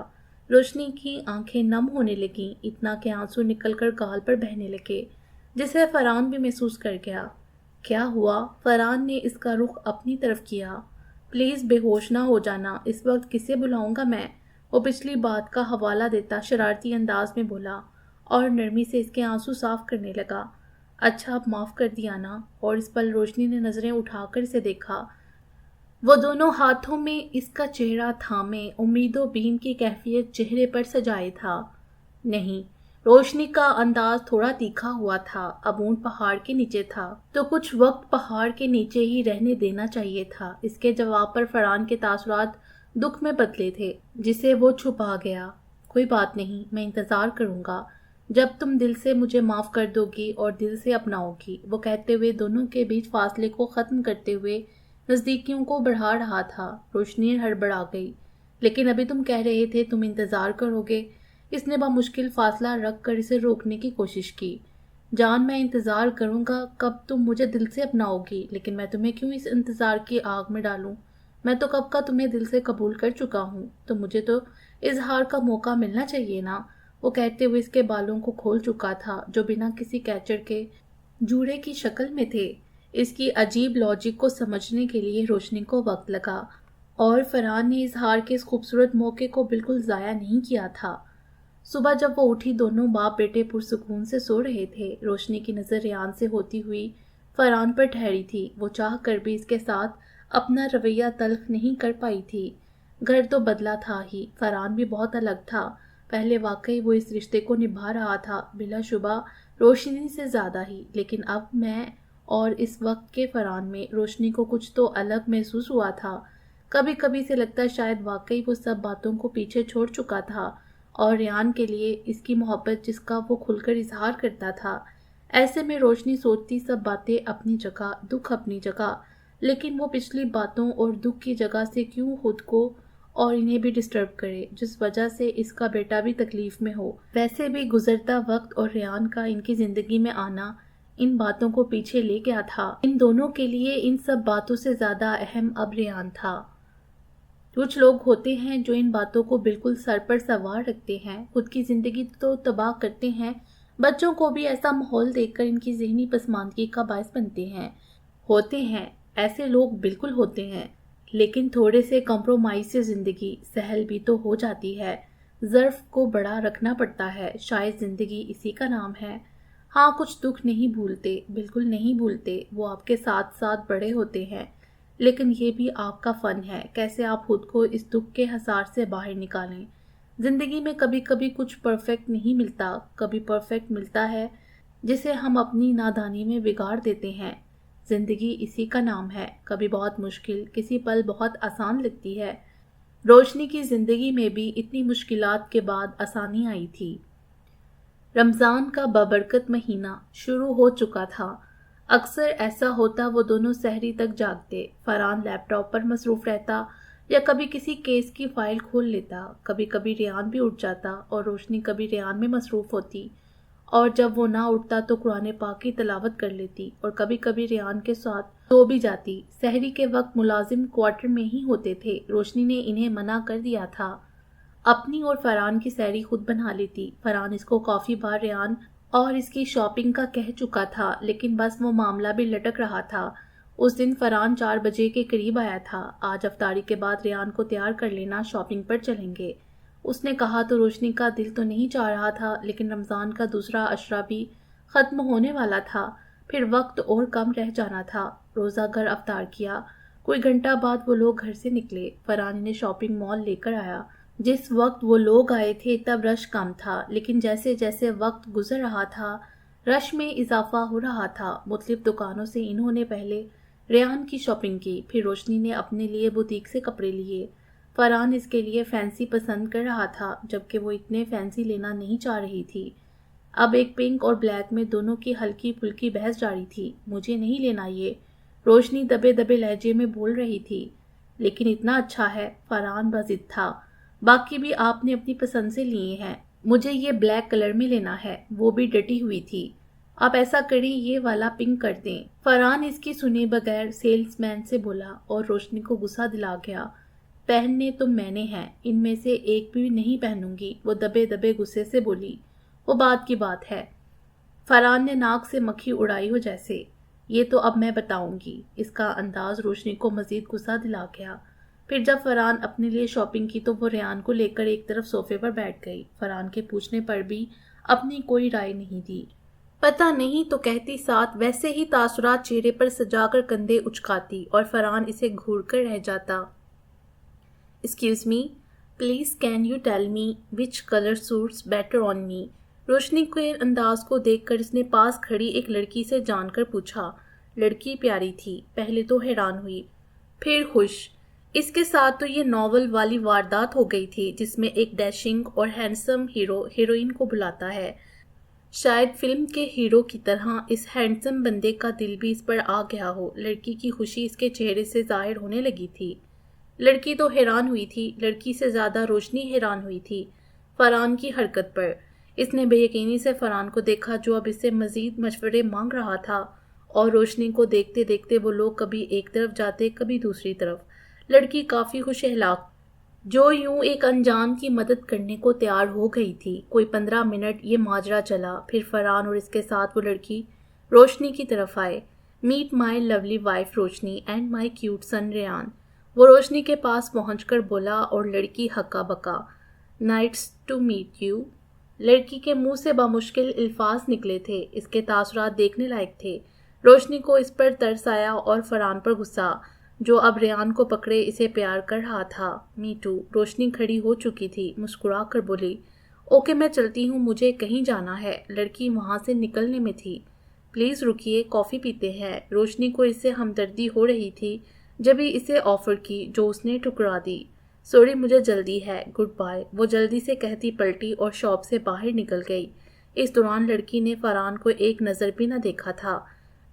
روشنی کی آنکھیں نم ہونے لگیں، اتنا کہ آنسو نکل کر گال پر بہنے لگے، جسے فرحان بھی محسوس کر گیا۔ کیا ہوا؟ فرحان نے اس کا رخ اپنی طرف کیا۔ پلیز بے ہوش نہ ہو جانا، اس وقت کسے بلاؤں گا میں؟ وہ پچھلی بات کا حوالہ دیتا شرارتی انداز میں بولا اور نرمی سے اس کے آنسو صاف کرنے لگا۔ اچھا اب معاف کر دیا نا؟ اور اس پل روشنی نے نظریں اٹھا کر اسے دیکھا۔ وہ دونوں ہاتھوں میں اس کا چہرہ تھامے امید و بیم کی کیفیت چہرے پر سجائے تھا۔ نہیں، روشنی کا انداز تھوڑا تیکھا ہوا تھا۔ اب اونٹ پہاڑ کے نیچے تھا تو کچھ وقت پہاڑ کے نیچے ہی رہنے دینا چاہیے تھا۔ اس کے جواب پر فرحان کے تاثرات دکھ میں بدلے تھے، جسے وہ چھپا گیا۔ کوئی بات نہیں، میں انتظار کروں گا جب تم دل سے مجھے معاف کر دو گی اور دل سے اپناؤ گی۔ وہ کہتے ہوئے دونوں کے بیچ فاصلے کو ختم کرتے ہوئے نزدیکیوں کو بڑھا رہا تھا۔ روشنی ہڑبڑا گئی۔ لیکن ابھی تم کہہ رہے تھے تم انتظار کرو گے۔ اس نے بمشکل فاصلہ رکھ کر اسے روکنے کی کوشش کی۔ جان میں انتظار کروں گا کب تم مجھے دل سے اپناؤ گی، لیکن میں تمہیں کیوں اس انتظار کی آگ میں ڈالوں؟ میں تو کب کا تمہیں دل سے قبول کر چکا ہوں، تو مجھے تو اظہار کا موقع ملنا چاہیے نا۔ وہ کہتے ہوئے اس کے بالوں کو کھول چکا تھا جو بنا کسی کیچر کے جوڑے کی شکل میں تھے۔ اس کی عجیب لاجک کو سمجھنے کے لیے روشنی کو وقت لگا، اور فرحان نے اظہار کے اس خوبصورت موقع کو بالکل ضائع نہیں کیا تھا۔ صبح جب وہ اٹھی دونوں باپ بیٹے پرسکون سے سو رہے تھے۔ روشنی کی نظر ریان سے ہوتی ہوئی فرحان پر ٹھہری تھی۔ وہ چاہ کر بھی اس کے ساتھ اپنا رویہ تلخ نہیں کر پائی تھی۔ گھر تو بدلا تھا ہی، فرحان بھی بہت الگ تھا۔ پہلے واقعی وہ اس رشتے کو نبھا رہا تھا، بلا شبہ روشنی سے زیادہ ہی، لیکن اب میں اور اس وقت کے فرحان میں روشنی کو کچھ تو الگ محسوس ہوا تھا۔ کبھی کبھی سے لگتا شاید واقعی وہ سب باتوں کو پیچھے چھوڑ چکا تھا اور ریان کے لیے اس کی محبت جس کا وہ کھل کر اظہار کرتا تھا۔ ایسے میں روشنی سوچتی سب باتیں اپنی جگہ، دکھ اپنی جگہ، لیکن وہ پچھلی باتوں اور دکھ کی جگہ سے کیوں خود کو اور انہیں بھی ڈسٹرب کرے جس وجہ سے اس کا بیٹا بھی تکلیف میں ہو۔ ویسے بھی گزرتا وقت اور ریان کا ان کی زندگی میں آنا ان باتوں کو پیچھے لے گیا تھا۔ ان دونوں کے لیے ان سب باتوں سے زیادہ اہم اب ریان تھا۔ کچھ لوگ ہوتے ہیں جو ان باتوں کو بالکل سر پر سوار رکھتے ہیں، خود کی زندگی تو تباہ کرتے ہیں، بچوں کو بھی ایسا ماحول دیکھ کر ان کی ذہنی پسماندگی کا باعث بنتے ہیں۔ ہوتے ہیں ایسے لوگ، بالکل ہوتے ہیں، لیکن تھوڑے سے کمپرومائز سے زندگی سہل بھی تو ہو جاتی ہے۔ ظرف کو بڑا رکھنا پڑتا ہے، شاید زندگی اسی کا نام ہے۔ ہاں، کچھ دکھ نہیں بھولتے، بالکل نہیں بھولتے، وہ آپ کے ساتھ ساتھ بڑے ہوتے ہیں، لیکن یہ بھی آپ کا فن ہے کیسے آپ خود کو اس دکھ کے حصار سے باہر نکالیں۔ زندگی میں کبھی کبھی کچھ پرفیکٹ نہیں ملتا، کبھی پرفیکٹ ملتا ہے جسے ہم اپنی نادانی میں بگاڑ دیتے ہیں۔ زندگی اسی کا نام ہے، کبھی بہت مشکل، کسی پل بہت آسان لگتی ہے۔ روشنی کی زندگی میں بھی اتنی مشکلات کے بعد آسانی آئی تھی۔ رمضان کا بابرکت مہینہ شروع ہو چکا تھا۔ اکثر ایسا ہوتا وہ دونوں سحری تک جاگتے، فرحان لیپ ٹاپ پر مصروف رہتا یا کبھی کسی کیس کی فائل کھول لیتا، کبھی کبھی ریان بھی اٹھ جاتا اور روشنی کبھی ریان میں مصروف ہوتی، اور جب وہ نہ اٹھتا تو قرآن پاک کی تلاوت کر لیتی اور کبھی کبھی ریان کے ساتھ سو بھی جاتی۔ سحری کے وقت ملازم کوارٹر میں ہی ہوتے تھے، روشنی نے انہیں منع کر دیا تھا۔ اپنی اور فرحان کی سحری خود بنا لیتی۔ فرحان اس کو کافی بار ریان اور اس کی شاپنگ کا کہہ چکا تھا، لیکن بس وہ معاملہ بھی لٹک رہا تھا۔ اس دن فرحان 4 بجے کے قریب آیا تھا۔ آج افطاری کے بعد ریان کو تیار کر لینا، شاپنگ پر چلیں گے، اس نے کہا تو روشنی کا دل تو نہیں چاہ رہا تھا، لیکن رمضان کا دوسرا عشرہ بھی ختم ہونے والا تھا، پھر وقت اور کم رہ جانا تھا۔ روزہ گھر افطار کیا، کوئی گھنٹہ بعد وہ لوگ گھر سے نکلے۔ فرحان انہیں شاپنگ مال لے کر آیا۔ جس وقت وہ لوگ آئے تھے تب رش کم تھا، لیکن جیسے جیسے وقت گزر رہا تھا رش میں اضافہ ہو رہا تھا۔ مختلف دکانوں سے انہوں نے پہلے ریان کی شاپنگ کی، پھر روشنی نے اپنے لیے بوتیک سے کپڑے لیے۔ فرحان اس کے لیے فینسی پسند کر رہا تھا، جبکہ وہ اتنے فینسی لینا نہیں چاہ رہی تھی۔ اب ایک پنک اور بلیک میں دونوں کی ہلکی پھلکی بحث جاری تھی۔ مجھے نہیں لینا یہ، روشنی دبے دبے لہجے میں بول رہی تھی۔ لیکن اتنا اچھا ہے، فرحان بضد تھا، باقی بھی آپ نے اپنی پسند سے لیے ہیں، مجھے یہ بلیک کلر میں لینا ہے۔ وہ بھی ڈٹی ہوئی تھی۔ آپ ایسا کریں، یہ والا پنک کر دیں۔ فرحان اس کی سنے بغیر سیلز مین سے بولا اور روشنی کو غصہ دلا گیا۔ پہننے تو میں نے ہیں، ان میں سے ایک بھی نہیں پہنوں گی، وہ دبے دبے غصے سے بولی۔ وہ بات کی بات ہے، فرحان نے ناک سے مکھی اڑائی ہو جیسے۔ یہ تو اب میں بتاؤں گی۔ اس کا انداز روشنی کو مزید غصہ دلا گیا۔ پھر جب فرحان اپنے لیے شاپنگ کی تو وہ ریان کو لے کر ایک طرف صوفے پر بیٹھ گئی۔ فرحان کے پوچھنے پر بھی اپنی کوئی رائے نہیں دی۔ پتہ نہیں تو کہتی ساتھ ویسے ہی تاثرات چہرے پر سجا کر کندھے اچکاتی، اور فرحان اسے گھور کر رہ جاتا۔ Excuse me, please can you tell me which colour suits better on me? روشنی کے انداز کو دیکھ کر اس نے پاس کھڑی ایک لڑکی سے جان کر پوچھا۔ لڑکی پیاری تھی، پہلے تو حیران ہوئی، پھر خوش۔ اس کے ساتھ تو یہ ناول والی واردات ہو گئی تھی جس میں ایک ڈیشنگ اور ہینڈسم ہیرو ہیروئن کو بلاتا ہے۔ شاید فلم کے ہیرو کی طرح اس ہینڈسم بندے کا دل بھی اس پر آ گیا ہو۔ لڑکی کی خوشی اس کے چہرے سے ظاہر ہونے لگی تھی۔ لڑکی تو حیران ہوئی تھی، لڑکی سے زیادہ روشنی حیران ہوئی تھی فرحان کی حرکت پر۔ اس نے بے یقینی سے فرحان کو دیکھا جو اب اس سے مزید مشورے مانگ رہا تھا، اور روشنی کو دیکھتے دیکھتے وہ لوگ کبھی ایک طرف جاتے کبھی دوسری طرف۔ لڑکی کافی خوش اخلاق جو یوں ایک انجان کی مدد کرنے کو تیار ہو گئی تھی۔ کوئی 15 منٹ یہ ماجرا چلا، پھر فرحان اور اس کے ساتھ وہ لڑکی روشنی کی طرف آئے۔ میٹ مائی لولی وائف روشنی اینڈ مائی کیوٹ سن ریان، وہ روشنی کے پاس پہنچ کر بولا، اور لڑکی ہکا بکا۔ نائٹس ٹو میٹ یو، لڑکی کے منہ سے بامشکل الفاظ نکلے تھے، اس کے تاثرات دیکھنے لائق تھے۔ روشنی کو اس پر ترس آیا اور فرحان پر غصہ، جو اب ریان کو پکڑے اسے پیار کر رہا تھا۔ می ٹو، روشنی کھڑی ہو چکی تھی، مسکرا کر بولی، اوکے میں چلتی ہوں، مجھے کہیں جانا ہے۔ لڑکی وہاں سے نکلنے میں تھی۔ پلیز رکیے، کافی پیتے ہیں۔ روشنی کو اس سے ہمدردی ہو رہی تھی جبھی اسے آفر کی جو اس نے ٹھکرا دی۔ سوری مجھے جلدی ہے، گڈ بائے، وہ جلدی سے کہتی پلٹی اور شاپ سے باہر نکل گئی۔ اس دوران لڑکی نے فرحان کو ایک نظر بھی نہ دیکھا تھا۔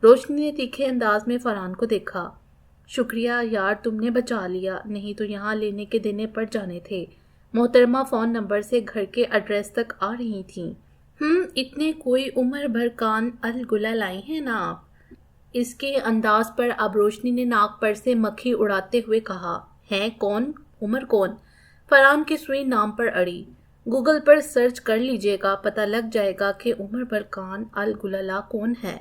روشنی نے تیکھے انداز میں فرحان کو دیکھا۔ شکریہ یار، تم نے بچا لیا، نہیں تو یہاں لینے کے دینے پڑ جانے تھے۔ محترمہ فون نمبر سے گھر کے ایڈریس تک آ رہی تھیں۔ اتنے کوئی عمر بھر کان الگلا لائی ہیں نا آپ؟ اس کے انداز پر اب روشنی نے ناک پر سے مکھی اڑاتے ہوئے کہا۔ ہیں کون؟ عمر کون؟ فرحان کی سوئی نام پر اڑی۔ گوگل پر سرچ کر لیجئے گا، پتہ لگ جائے گا کہ عمر بھر کان الگلالہ کون ہے۔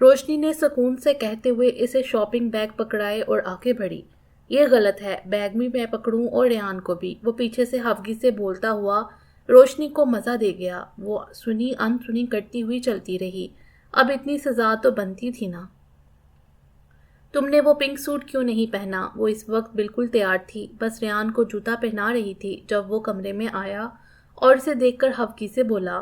روشنی نے سکون سے کہتے ہوئے اسے شاپنگ بیگ پکڑائے اور آگے بڑھی۔ یہ غلط ہے، بیگ بھی میں پکڑوں اور ریان کو بھی، وہ پیچھے سے ہفگی سے بولتا ہوا روشنی کو مزہ دے گیا۔ وہ سنی ان سنی کرتی ہوئی چلتی رہی۔ اب اتنی سزا تو بنتی تھی نا۔ تم نے وہ پنک سوٹ کیوں نہیں پہنا؟ وہ اس وقت بالکل تیار تھی، بس ریان کو جوتا پہنا رہی تھی جب وہ کمرے میں آیا اور اسے دیکھ کر ہفکی سے بولا،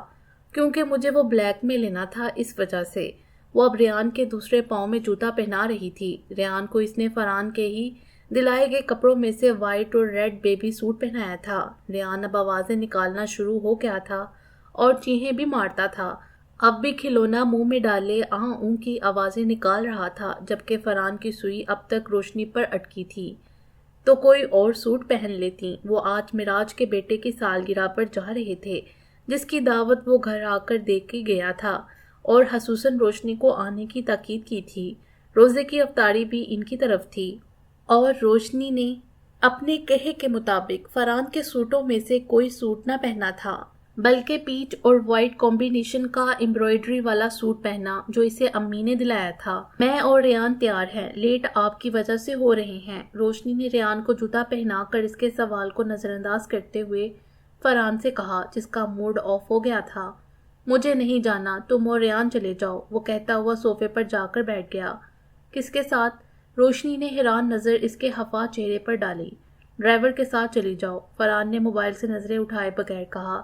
کیونکہ مجھے وہ بلیک میں لینا تھا، اس وجہ سے۔ وہ اب ریان کے دوسرے پاؤں میں جوتا پہنا رہی تھی۔ ریان کو اس نے فرحان کے ہی دلائے گئے کپڑوں میں سے وائٹ اور ریڈ بیبی سوٹ پہنایا تھا۔ ریان اب آوازیں نکالنا شروع ہو گیا تھا اور چیخیں بھی مارتا تھا۔ اب بھی کھلونا منہ میں ڈالے اون کی آوازیں نکال رہا تھا، جبکہ فرحان کی سوئی اب تک روشنی پر اٹکی تھی۔ تو کوئی اور سوٹ پہن لیتی۔ وہ آج معراج کے بیٹے کی سالگرہ پر جا رہے تھے، جس کی دعوت وہ گھر آ کر دے کے گیا تھا اور خصوصاً روشنی کو آنے کی تاکید کی تھی۔ روزے کی افطاری بھی ان کی طرف تھی اور روشنی نے اپنے کہے کے مطابق فرحان کے سوٹوں میں سے کوئی سوٹ نہ پہنا تھا، بلکہ پیچ اور وائٹ کمبینیشن کا ایمبرائڈری والا سوٹ پہنا جو اسے امی نے دلایا تھا۔ میں اور ریان تیار ہیں، لیٹ آپ کی وجہ سے ہو رہے ہیں۔ روشنی نے ریان کو جوتا پہنا کر اس کے سوال کو نظر انداز کرتے ہوئے فرحان سے کہا، جس کا موڈ آف ہو گیا تھا۔ مجھے نہیں جانا، تم اور ریان چلے جاؤ، وہ کہتا ہوا صوفے پر جا کر بیٹھ گیا۔ کس کے ساتھ؟ روشنی نے حیران نظر اس کے خفا چہرے پر ڈالی۔ ڈرائیور کے ساتھ چلی جاؤ، فرحان نے موبائل سے نظریں اٹھائے بغیر کہا۔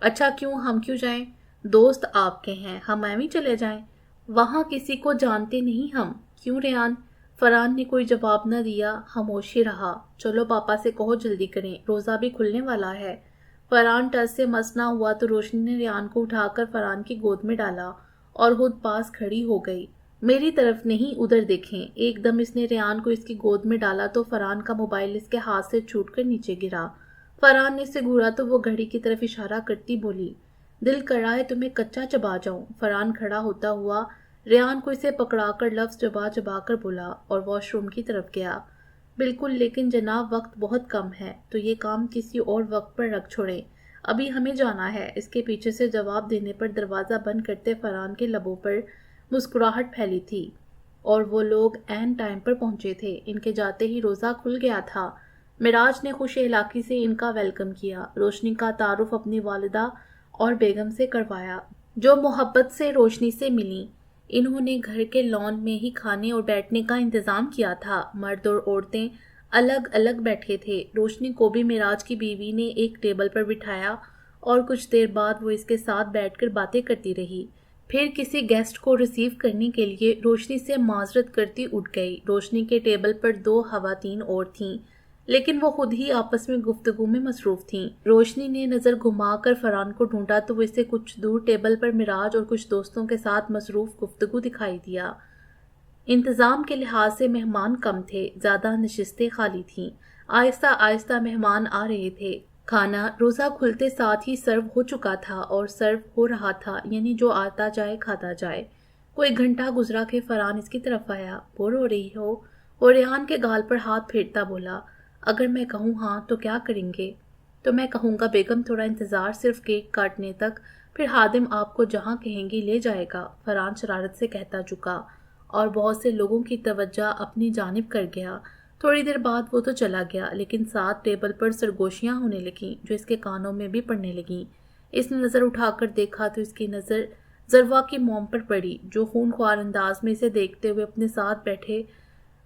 اچھا کیوں، ہم کیوں جائیں؟ دوست آپ کے ہیں، ہم ایویں چلے جائیں؟ وہاں کسی کو جانتے نہیں ہم۔ کیوں ریان؟ فرحان نے کوئی جواب نہ دیا، خاموش ہی رہا۔ چلو پاپا سے کہو جلدی کریں، روزہ بھی کھلنے والا ہے۔ فرحان ٹس سے مس نہ ہوا تو روشنی نے ریان کو اٹھا کر فرحان کی گود میں ڈالا اور خود پاس کھڑی ہو گئی۔ میری طرف نہیں، ادھر دیکھیں۔ ایک دم اس نے ریان کو اس کی گود میں ڈالا تو فرحان کا موبائل اس کے ہاتھ سے چھوٹ کر نیچے گرا۔ فرحان نے اسے گھورا تو وہ گھڑی کی طرف اشارہ کرتی بولی، دل کرا ہے تمہیں کچا چبا جاؤں۔ فرحان کھڑا ہوتا ہوا ریان کو اسے پکڑا کر لفظ چبا چبا کر بولا اور واش روم کی طرف گیا۔ بالکل، لیکن جناب وقت بہت کم ہے، تو یہ کام کسی اور وقت پر رکھ چھوڑیں، ابھی ہمیں جانا ہے۔ اس کے پیچھے سے جواب دینے پر دروازہ بند کرتے فرحان کے لبوں پر مسکراہٹ پھیلی تھی اور وہ لوگ عین ٹائم پر پہنچے تھے۔ ان کے جاتے ہی روزہ کھل گیا تھا۔ معراج نے خوش اخلاقی سے ان کا ویلکم کیا۔ روشنی کا تعارف اپنی والدہ اور بیگم سے کروایا، جو محبت سے روشنی سے ملی۔ انہوں نے گھر کے لان میں ہی کھانے اور بیٹھنے کا انتظام کیا تھا۔ مرد اور عورتیں الگ الگ بیٹھے تھے۔ روشنی کو بھی معراج کی بیوی نے ایک ٹیبل پر بٹھایا اور کچھ دیر بعد وہ اس کے ساتھ بیٹھ کر باتیں کرتی رہی۔ پھر کسی گیسٹ کو ریسیو کرنے کے لیے روشنی سے معذرت کرتی اٹھ گئی۔ روشنی کے ٹیبل پر 2 خواتین اور تھیں، لیکن وہ خود ہی آپس میں گفتگو میں مصروف تھیں۔ روشنی نے نظر گھما کر فرحان کو ڈھونڈا تو وہ اسے کچھ دور ٹیبل پر معراج اور کچھ دوستوں کے ساتھ مصروف گفتگو دکھائی دیا۔ انتظام کے لحاظ سے مہمان کم تھے، زیادہ نشستیں خالی تھیں۔ آہستہ آہستہ مہمان آ رہے تھے۔ کھانا روزہ کھلتے ساتھ ہی سرو ہو چکا تھا اور سرو ہو رہا تھا، یعنی جو آتا جائے کھاتا جائے۔ کوئی گھنٹہ گزرا کہ فرحان اس کی طرف آیا۔ بور ہو رہی ہو؟ اور ریحان کے گال پر ہاتھ پھیرتا بولا، اگر میں کہوں ہاں تو کیا کریں گے؟ تو میں کہوں گا بیگم تھوڑا انتظار، صرف کیک کاٹنے تک، پھر خادم آپ کو جہاں کہیں گی لے جائے گا، فرحان شرارت سے کہتا چکا اور بہت سے لوگوں کی توجہ اپنی جانب کر گیا۔ تھوڑی دیر بعد وہ تو چلا گیا، لیکن ساتھ ٹیبل پر سرگوشیاں ہونے لگیں جو اس کے کانوں میں بھی پڑنے لگیں۔ اس نے نظر اٹھا کر دیکھا تو اس کی نظر ذروا کی موم پر پڑی، جو خون خوار انداز میں اسے دیکھتے ہوئے اپنے ساتھ بیٹھے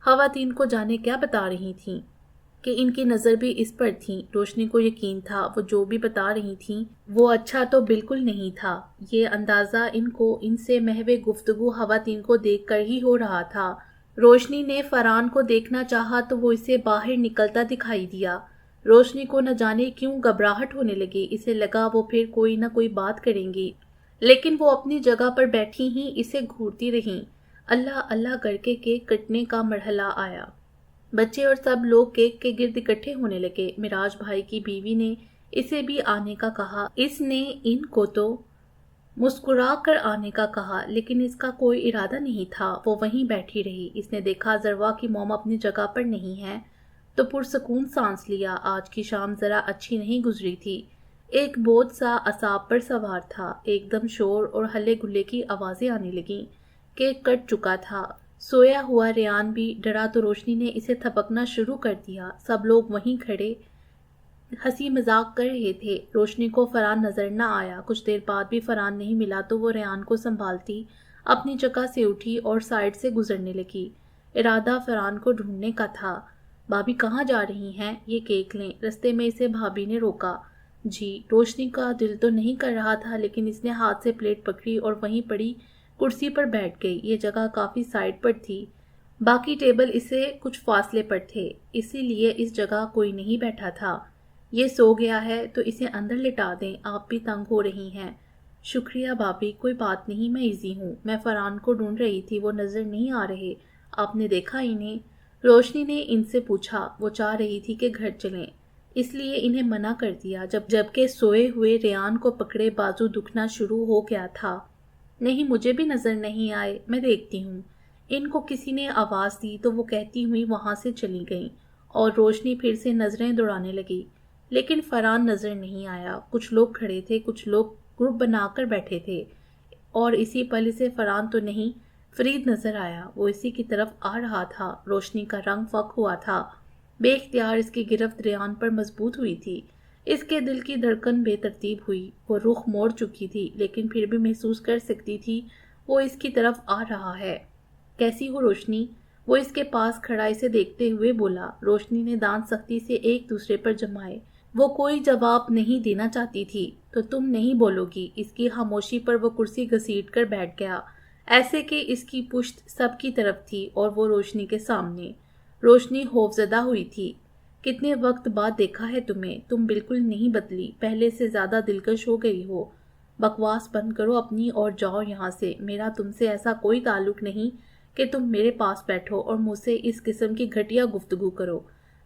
خواتین کو جانے کیا بتا رہی تھیں کہ ان کی نظر بھی اس پر تھی۔ روشنی کو یقین تھا وہ جو بھی بتا رہی تھیں وہ اچھا تو بالکل نہیں تھا۔ یہ اندازہ ان سے محو گفتگو خواتین کو دیکھ کر ہی ہو رہا تھا۔ روشنی نے فرحان کو دیکھنا چاہا تو وہ اسے باہر نکلتا دکھائی دیا۔ روشنی کو نہ جانے کیوں گھبراہٹ ہونے لگی، اسے لگا وہ پھر کوئی نہ کوئی بات کریں گی، لیکن وہ اپنی جگہ پر بیٹھی ہی اسے گھورتی رہیں۔ اللہ اللہ کر کے کیک کٹنے کا مرحلہ آیا۔ بچے اور سب لوگ کیک کے گرد اکٹھے ہونے لگے۔ معراج بھائی کی بیوی نے اسے بھی آنے کا کہا، اس نے ان کو تو مسکرا کر آنے کا کہا، لیکن اس کا کوئی ارادہ نہیں تھا، وہ وہیں بیٹھی رہی۔ اس نے دیکھا ذروا کی موم اپنی جگہ پر نہیں ہے تو پرسکون سانس لیا۔ آج کی شام ذرا اچھی نہیں گزری تھی، ایک بوجھ سا اعصاب پر سوار تھا۔ ایک دم شور اور ہلے گلے کی آوازیں آنے لگیں۔ کیک کٹ چکا تھا۔ سویا ہوا ریان بھی ڈرا تو روشنی نے اسے تھپکنا شروع کر دیا۔ سب لوگ وہیں کھڑے ہنسی مذاق کر رہے تھے۔ روشنی کو فرحان نظر نہ آیا۔ کچھ دیر بعد بھی فرحان نہیں ملا تو وہ ریان کو سنبھالتی اپنی جگہ سے اٹھی اور سائڈ سے گزرنے لگی۔ ارادہ فرحان کو ڈھونڈنے کا تھا۔ بھابھی کہاں جا رہی ہیں؟ یہ کیک لیں۔ رستے میں اسے بھابھی نے روکا۔ جی۔ روشنی کا دل تو نہیں کر رہا تھا، لیکن اس نے ہاتھ سے پلیٹ پکڑی اور وہیں پڑی کرسی پر بیٹھ گئی۔ یہ جگہ کافی سائڈ پر تھی، باقی ٹیبل اسے کچھ فاصلے پر تھے، اسی لیے اس جگہ کوئی نہیں بیٹھا تھا۔ یہ سو گیا ہے تو اسے اندر لٹا دیں، آپ بھی تنگ ہو رہی ہیں۔ شکریہ بھابھی، کوئی بات نہیں، میں ایزی ہوں۔ میں فرحان کو ڈھونڈ رہی تھی، وہ نظر نہیں آ رہے، آپ نے دیکھا انہیں؟ روشنی نے ان سے پوچھا۔ وہ چاہ رہی تھی کہ گھر چلیں، اس لیے انہیں منع کر دیا، جبکہ سوئے ہوئے ریان کو پکڑے بازو دکھنا شروع ہو گیا تھا۔ نہیں، مجھے بھی نظر نہیں آئے، میں دیکھتی ہوں۔ ان کو کسی نے آواز دی تو وہ کہتی ہوئی وہاں سے چلی گئیں اور روشنی پھر سے نظریں دوڑانے لگی، لیکن فرحان نظر نہیں آیا۔ کچھ لوگ کھڑے تھے، کچھ لوگ گروپ بنا کر بیٹھے تھے، اور اسی پل اسے فرحان تو نہیں فرید نظر آیا۔ وہ اسی کی طرف آ رہا تھا۔ روشنی کا رنگ فک ہوا تھا، بے اختیار اس کی گرفت ریان پر مضبوط ہوئی تھی۔ اس کے دل کی دھڑکن بے ترتیب ہوئی۔ وہ رخ موڑ چکی تھی، لیکن پھر بھی محسوس کر سکتی تھی وہ اس کی طرف آ رہا ہے۔ کیسی ہو روشنی؟ وہ اس کے پاس کھڑا اسے دیکھتے ہوئے بولا۔ روشنی نے دانت سختی سے ایک دوسرے پر جمائے۔ وہ کوئی جواب نہیں دینا چاہتی تھی۔ تو تم نہیں بولو گی؟ اس کی خاموشی پر وہ کرسی گھسیٹ کر بیٹھ گیا، ایسے کہ اس کی پشت سب کی طرف تھی اور وہ روشنی کے سامنے۔ روشنی خوفزدہ ہوئی تھی۔ کتنے وقت بعد دیکھا ہے تمہیں، تم بالکل نہیں بدلی، پہلے سے زیادہ دلکش ہو گئی ہو۔ بکواس بند کرو اپنی اور جاؤ یہاں سے۔ میرا تم سے ایسا کوئی تعلق نہیں کہ تم میرے پاس بیٹھو اور مجھ سے اس قسم کی گھٹیا گفتگو کرو۔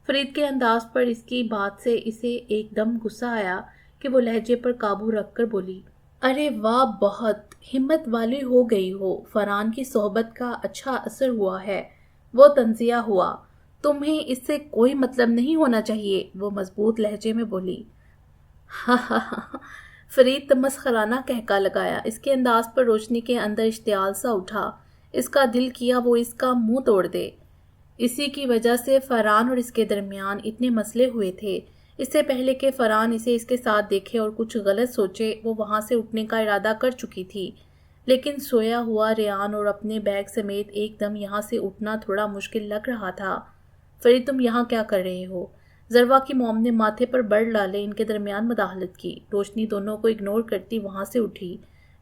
فرید کے انداز پر اس کی بات سے اسے ایک دم غصہ آیا کہ وہ لہجے پر قابو رکھ کر بولی، ارے واہ، بہت ہمت والے ہو گئی ہو۔ فرحان کی صحبت کا اچھا اثر ہوا ہے۔ وہ تنزیہ ہوا۔ تمہیں اس سے کوئی مطلب نہیں ہونا چاہیے، وہ مضبوط لہجے میں بولی۔ ہاں ہاں ہاں، فرید تمسخرانہ کہکا لگایا۔ اس کے انداز پر روشنی کے اندر اشتعال سا اٹھا۔ اس کا دل کیا وہ اس کا منہ توڑ دے۔ اسی کی وجہ سے فرحان اور اس کے درمیان اتنے مسئلے ہوئے تھے۔ اس سے پہلے کہ فرحان اسے اس کے ساتھ دیکھے اور کچھ غلط سوچے، وہ وہاں سے اٹھنے کا ارادہ کر چکی تھی، لیکن سویا ہوا ریان اور اپنے بیگ سمیت ایک دم یہاں سے اٹھنا تھوڑا مشکل لگ رہا تھا۔ فرید، تم یہاں کیا کر رہے ہو؟ ذروا کی موم نے ماتھے پر بڑ ڈالے ان کے درمیان مداخلت کی۔ روشنی دونوں کو اگنور کرتی وہاں سے اٹھی۔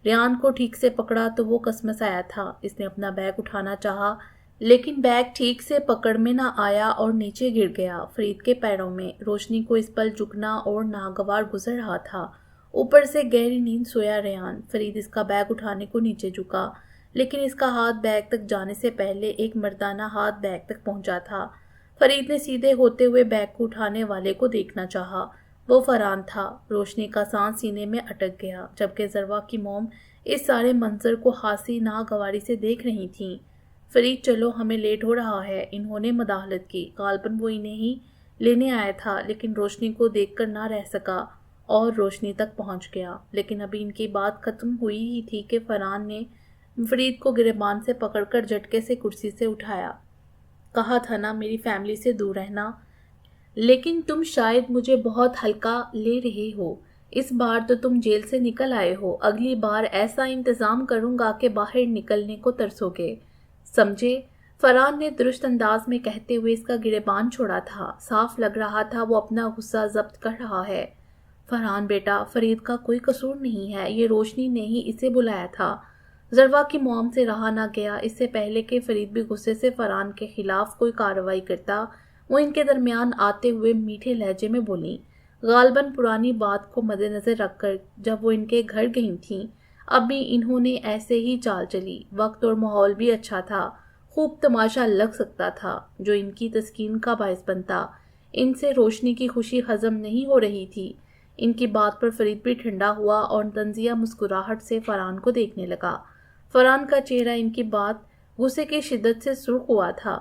ریان کو ٹھیک سے پکڑا تو وہ کسمس آیا تھا۔ اس نے اپنا بیگ اٹھانا چاہا، لیکن بیگ ٹھیک سے پکڑ میں نہ آیا اور نیچے گر گیا فرید کے پیروں میں۔ روشنی کو اس پل جھکنا اور ناگوار گزر رہا تھا، اوپر سے گہری نیند سویا ریان۔ فرید اس کا بیگ اٹھانے کو نیچے جھکا، لیکن اس کا ہاتھ بیگ تک جانے سے پہلے ایک مردانہ ہاتھ بیگ تک پہنچا تھا۔ فرید نے سیدھے ہوتے ہوئے بیگ کو اٹھانے والے کو دیکھنا چاہا، وہ فرحان تھا۔ روشنی کا سانس سینے میں اٹک گیا، جبکہ ذروا کی موم اس سارے منظر کو خاصی ناگواری سے دیکھ رہی تھیں۔ فرید، چلو، ہمیں لیٹ ہو رہا ہے، انہوں نے مداخلت کی۔ غالباً وہ انہیں ہی لینے آیا تھا، لیکن روشنی کو دیکھ کر نہ رہ سکا اور روشنی تک پہنچ گیا۔ لیکن ابھی ان کی بات ختم ہوئی ہی تھی کہ فرحان نے فرید کو گریبان سے پکڑ کر جھٹکے سے کرسی سے اٹھایا۔ کہا تھا نا میری فیملی سے دور رہنا، لیکن تم شاید مجھے بہت ہلکا لے رہے ہو۔ اس بار تو تم جیل سے نکل آئے ہو، اگلی بار ایسا انتظام کروں گا کہ باہر نکلنے کو ترسو گے، سمجھے؟ فرحان نے درست انداز میں کہتے ہوئے اس کا گریبان چھوڑا تھا۔ صاف لگ رہا تھا وہ اپنا غصہ ضبط کر رہا ہے۔ فرحان بیٹا، فرید کا کوئی قصور نہیں ہے، یہ روشنی نے ہی اسے بلایا تھا۔ ذروا کی موم سے رہا نہ گیا۔ اس سے پہلے کہ فرید بھی غصے سے فرحان کے خلاف کوئی کارروائی کرتا، وہ ان کے درمیان آتے ہوئے میٹھے لہجے میں بولیں۔ غالباً پرانی بات کو مد نظر رکھ کر جب وہ ان کے گھر گئی تھیں، اب بھی انہوں نے ایسے ہی چال چلی۔ وقت اور ماحول بھی اچھا تھا، خوب تماشا لگ سکتا تھا جو ان کی تسکین کا باعث بنتا۔ ان سے روشنی کی خوشی ہضم نہیں ہو رہی تھی۔ ان کی بات پر فرید بھی ٹھنڈا ہوا اور تنزیہ مسکراہٹ سے فرحان کو دیکھنے لگا۔ فرحان کا چہرہ ان کی بات غصے کی شدت سے سرخ ہوا تھا،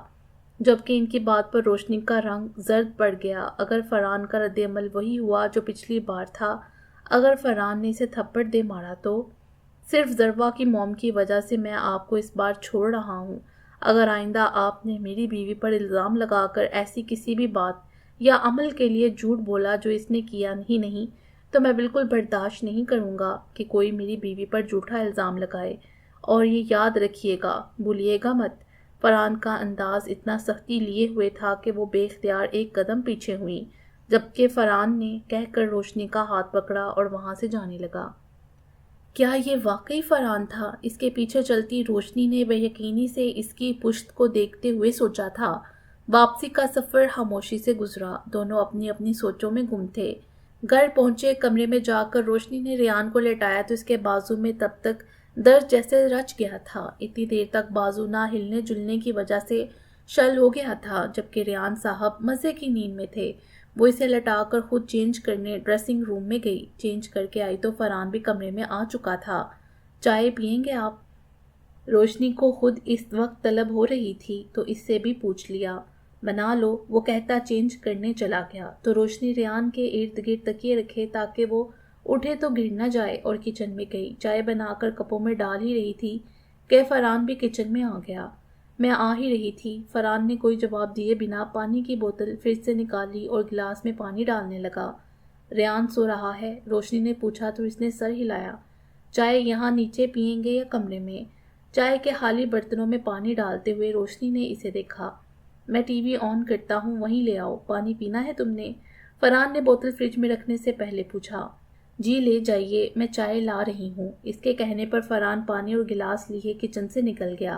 جبکہ ان کی بات پر روشنی کا رنگ زرد پڑ گیا۔ اگر فرحان کا رد عمل وہی ہوا جو پچھلی بار تھا، اگر فرحان نے اسے تھپڑ دے مارا تو صرف ذروہ کی موم کی وجہ سے میں آپ کو اس بار چھوڑ رہا ہوں۔ اگر آئندہ آپ نے میری بیوی پر الزام لگا کر ایسی کسی بھی بات یا عمل کے لیے جھوٹ بولا جو اس نے کیا ہی نہیں، تو میں بالکل برداشت نہیں کروں گا کہ کوئی میری بیوی پر جھوٹا الزام لگائے۔ اور یہ یاد رکھیے گا، بھولیے گا مت۔ فرحان کا انداز اتنا سختی لیے ہوئے تھا کہ وہ بے اختیار ایک قدم پیچھے ہوئیں، جبکہ فرحان نے کہہ کر روشنی کا ہاتھ پکڑا اور وہاں سے جانے لگا۔ کیا یہ واقعی فرحان تھا؟ اس کے پیچھے چلتی روشنی نے بے یقینی سے اس کی پشت کو دیکھتے ہوئے سوچا تھا۔ واپسی کا سفر خاموشی سے گزرا، دونوں اپنی اپنی سوچوں میں گم تھے۔ گھر پہنچے، کمرے میں جا کر روشنی نے ریان کو لٹایا تو اس کے بازو میں تب تک درد جیسے رچ گیا تھا۔ اتنی دیر تک بازو نہ ہلنے جلنے کی وجہ سے شل ہو گیا تھا، جبکہ ریان صاحب مزے کی نیند میں تھے۔ وہ اسے لٹا کر خود چینج کرنے ڈریسنگ روم میں گئی۔ چینج کر کے آئی تو فرحان بھی کمرے میں آ چکا تھا۔ چائے پئیں گے آپ؟ روشنی کو خود اس وقت طلب ہو رہی تھی تو اس سے بھی پوچھ لیا۔ بنا لو، وہ کہتا چینج کرنے چلا گیا تو روشنی ریان کے ارد گرد تکیے رکھے تاکہ وہ اٹھے تو گر نہ جائے، اور کچن میں گئی۔ چائے بنا کر کپوں میں ڈال ہی رہی تھی کہ فرحان بھی کچن میں آ گیا۔ میں آ ہی رہی تھی، فرحان نے کوئی جواب دیے بنا پانی کی بوتل پھر سے نکالی اور گلاس میں پانی ڈالنے لگا۔ ریان سو رہا ہے؟ روشنی نے پوچھا تو اس نے سر ہلایا۔ چائے یہاں نیچے پئیں گے یا کمرے میں؟ چائے کے خالی برتنوں میں پانی ڈالتے ہوئے روشنی نے اسے دیکھا۔ میں ٹی وی آن کرتا ہوں، وہیں لے آؤ۔ پانی پینا ہے تم نے؟ فرحان نے بوتل فریج میں رکھنے سے پہلے پوچھا۔ جی لے جائیے، میں چائے لا رہی ہوں۔ اس کے کہنے پر فرحان پانی اور گلاس لیے کچن سے نکل گیا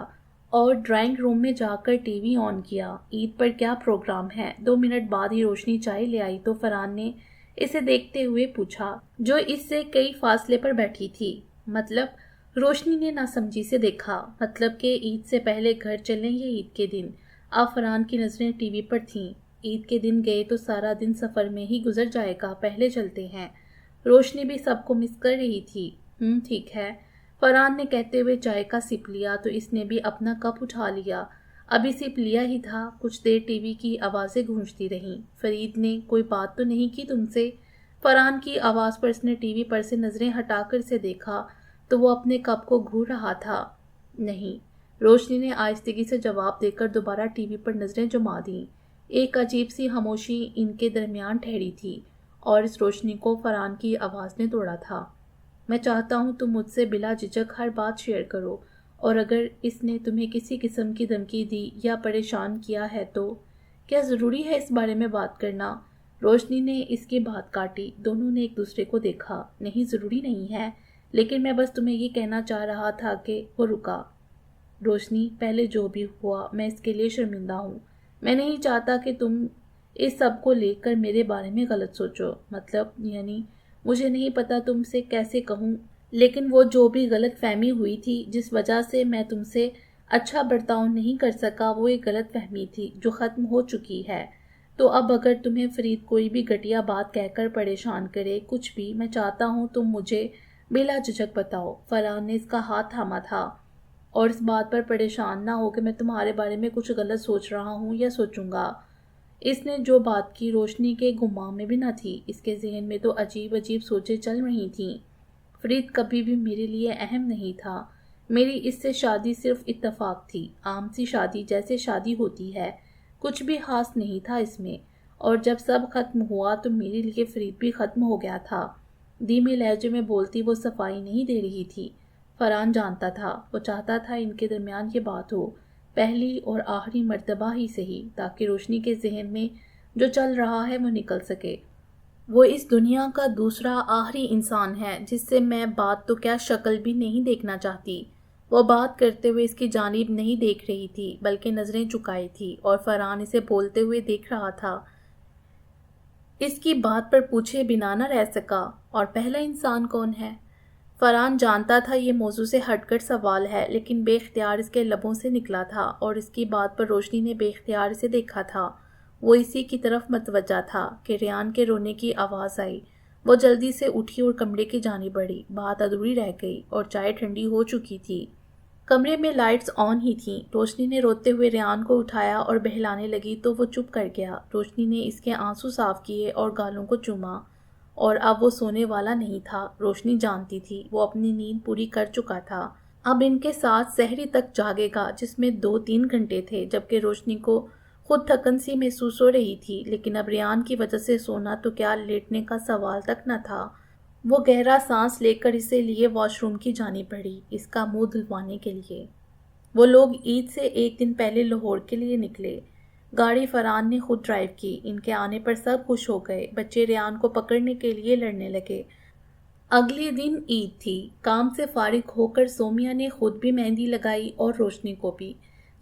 اور ڈرائنگ روم میں جا کر ٹی وی آن کیا۔ عید پر کیا پروگرام ہے؟ 2 منٹ بعد ہی روشنی چائے لے آئی تو فرحان نے اسے دیکھتے ہوئے پوچھا، جو اس سے کئی فاصلے پر بیٹھی تھی۔ مطلب؟ روشنی نے ناسمجھی سے دیکھا۔ مطلب کہ عید سے پہلے گھر چلیں یا عید کے دن؟ اب فرحان کی نظریں ٹی وی پر تھیں۔ عید کے دن گئے تو سارا دن سفر میں ہی گزر جائے گا، پہلے چلتے ہیں۔ روشنی بھی سب کو مس کر رہی تھی۔ ٹھیک ہے، فرحان نے کہتے ہوئے چائے کا سپ لیا تو اس نے بھی اپنا کپ اٹھا لیا۔ ابھی سپ لیا ہی تھا، کچھ دیر ٹی وی کی آوازیں گونجتی رہیں۔ فرید نے کوئی بات تو نہیں کی تم سے؟ فرحان کی آواز پر اس نے ٹی وی پر سے نظریں ہٹا کر اسے دیکھا تو وہ اپنے کپ کو گھور رہا تھا۔ نہیں، روشنی نے آہستگی سے جواب دے کر دوبارہ ٹی وی پر نظریں جما دیں۔ ایک عجیب سی خاموشی ان کے درمیان ٹھہری تھی اور اس روشنی کو فرحان کی آواز نے توڑا تھا۔ میں چاہتا ہوں تم مجھ سے بلا جھجک ہر بات شیئر کرو، اور اگر اس نے تمہیں کسی قسم کی دھمکی دی یا پریشان کیا ہے تو کیا ضروری ہے اس بارے میں بات کرنا؟ روشنی نے اس کی بات کاٹی۔ دونوں نے ایک دوسرے کو دیکھا۔ نہیں، ضروری نہیں ہے، لیکن میں بس تمہیں یہ کہنا چاہ رہا تھا کہ… وہ رکا۔ روشنی، پہلے جو بھی ہوا میں اس کے لیے شرمندہ ہوں۔ میں نہیں چاہتا کہ تم اس سب کو لے کر میرے بارے میں غلط سوچو۔ مطلب یعنی مجھے نہیں پتا تم سے کیسے کہوں، لیکن وہ جو بھی غلط فہمی ہوئی تھی جس وجہ سے میں تم سے اچھا برتاؤ نہیں کر سکا، وہ ایک غلط فہمی تھی جو ختم ہو چکی ہے۔ تو اب اگر تمہیں فرید کوئی بھی گھٹیا بات کہہ کر پریشان کرے، کچھ بھی، میں چاہتا ہوں تم مجھے بلا جھجک بتاؤ۔ فرحان نے اس کا ہاتھ تھاما تھا۔ اور اس بات پر پریشان نہ ہو کہ میں تمہارے بارے میں کچھ غلط سوچ رہا ہوں یا سوچوں گا۔ اس نے جو بات کی روشنی کے گمان میں بھی نہ تھی۔ اس کے ذہن میں تو عجیب عجیب سوچیں چل رہی تھیں۔ فرید کبھی بھی میرے لیے اہم نہیں تھا۔ میری اس سے شادی صرف اتفاق تھی، عام سی شادی جیسے شادی ہوتی ہے، کچھ بھی خاص نہیں تھا اس میں۔ اور جب سب ختم ہوا تو میرے لیے فرید بھی ختم ہو گیا تھا۔ دھیمے لہجے میں بولتی وہ صفائی نہیں دے رہی تھی۔ فرحان جانتا تھا، وہ چاہتا تھا ان کے درمیان یہ بات ہو، پہلی اور آخری مرتبہ ہی صحیح، تاکہ روشنی کے ذہن میں جو چل رہا ہے وہ نکل سکے۔ وہ اس دنیا کا دوسرا آخری انسان ہے جس سے میں بات تو کیا شکل بھی نہیں دیکھنا چاہتی۔ وہ بات کرتے ہوئے اس کی جانب نہیں دیکھ رہی تھی بلکہ نظریں چکائی تھی اور فرحان اسے بولتے ہوئے دیکھ رہا تھا۔ اس کی بات پر پوچھے بنا نہ رہ سکا، اور پہلا انسان کون ہے؟ فرحان جانتا تھا یہ موضوع سے ہٹ کر سوال ہے، لیکن بے اختیار اس کے لبوں سے نکلا تھا اور اس کی بات پر روشنی نے بے اختیار اسے دیکھا تھا۔ وہ اسی کی طرف متوجہ تھا کہ ریان کے رونے کی آواز آئی۔ وہ جلدی سے اٹھی اور کمرے کی جانب بڑھی۔ بات ادھوری رہ گئی اور چائے ٹھنڈی ہو چکی تھی۔ کمرے میں لائٹس آن ہی تھیں۔ روشنی نے روتے ہوئے ریان کو اٹھایا اور بہلانے لگی تو وہ چپ کر گیا۔ روشنی نے اس کے آنسو صاف کیے اور گالوں کو چوما، اور اب وہ سونے والا نہیں تھا۔ روشنی جانتی تھی وہ اپنی نیند پوری کر چکا تھا۔ اب ان کے ساتھ سحری تک جاگے گا، جس میں 2-3 گھنٹے تھے، جبکہ روشنی کو خود تھکن سی محسوس ہو رہی تھی، لیکن اب ریان کی وجہ سے سونا تو کیا لیٹنے کا سوال تک نہ تھا۔ وہ گہرا سانس لے کر اسے لیے واش روم کی جانب بڑھی، اس کا منہ دھلوانے کے لیے۔ وہ لوگ عید سے 1 دن پہلے لاہور کے لیے نکلے۔ گاڑی فرحان نے خود ڈرائیو کی۔ ان کے آنے پر سب خوش ہو گئے۔ بچے ریان کو پکڑنے کے لیے لڑنے لگے۔ اگلے دن عید تھی۔ کام سے فارغ ہو کر سومیا نے خود بھی مہندی لگائی اور روشنی کو بھی۔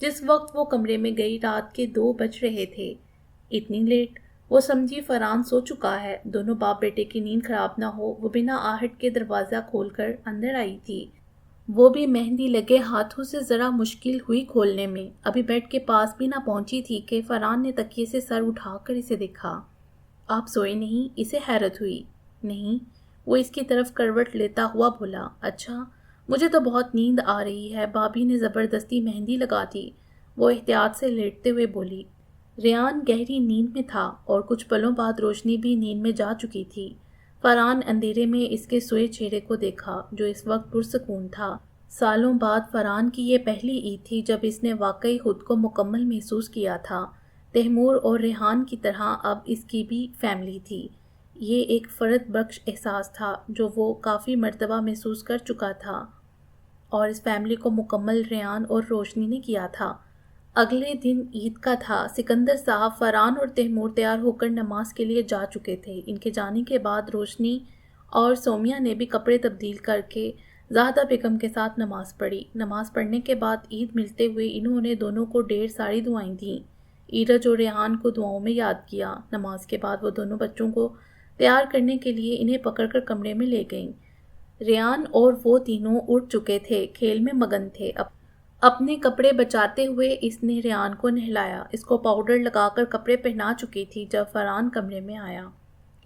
جس وقت وہ کمرے میں گئی رات کے 2 بج رہے تھے۔ اتنی لیٹ؟ وہ سمجھی فرحان سو چکا ہے۔ دونوں باپ بیٹے کی نیند خراب نہ ہو، وہ بنا آہٹ کے دروازہ کھول کر اندر آئی تھی۔ وہ بھی مہندی لگے ہاتھوں سے ذرا مشکل ہوئی کھولنے میں۔ ابھی بیڈ کے پاس بھی نہ پہنچی تھی کہ فرحان نے تکیے سے سر اٹھا کر اسے دیکھا۔ آپ سوئے نہیں؟ اسے حیرت ہوئی۔ نہیں، وہ اس کی طرف کروٹ لیتا ہوا بولا۔ اچھا، مجھے تو بہت نیند آ رہی ہے، بھابھی نے زبردستی مہندی لگا دی۔ وہ احتیاط سے لیٹتے ہوئے بولی۔ ریان گہری نیند میں تھا اور کچھ پلوں بعد روشنی بھی نیند میں جا چکی تھی۔ فرحان اندھیرے میں اس کے سوئے چہرے کو دیکھا جو اس وقت پرسکون تھا۔ سالوں بعد فرحان کی یہ پہلی عید تھی جب اس نے واقعی خود کو مکمل محسوس کیا تھا۔ تیمور اور ریحان کی طرح اب اس کی بھی فیملی تھی۔ یہ ایک فرد بخش احساس تھا جو وہ کافی مرتبہ محسوس کر چکا تھا، اور اس فیملی کو مکمل ریان اور روشنی نے کیا تھا۔ اگلے دن عید کا تھا۔ سکندر صاحب، فرحان اور تیمور تیار ہو کر نماز کے لیے جا چکے تھے۔ ان کے جانے کے بعد روشنی اور سومیا نے بھی کپڑے تبدیل کر کے زاہدہ بیگم کے ساتھ نماز پڑھی۔ نماز پڑھنے کے بعد عید ملتے ہوئے انہوں نے دونوں کو ڈھیر ساری دعائیں دیں۔ ایرج اور ریحان کو دعاؤں میں یاد کیا۔ نماز کے بعد وہ دونوں بچوں کو تیار کرنے کے لیے انہیں پکڑ کر کمرے میں لے گئیں۔ ریان اور وہ تینوں اٹھ چکے تھے، کھیل میں مگن تھے۔ اپنے کپڑے بچاتے ہوئے اس نے ریان کو نہلایا۔ اس کو پاؤڈر لگا کر کپڑے پہنا چکی تھی جب فرحان کمرے میں آیا۔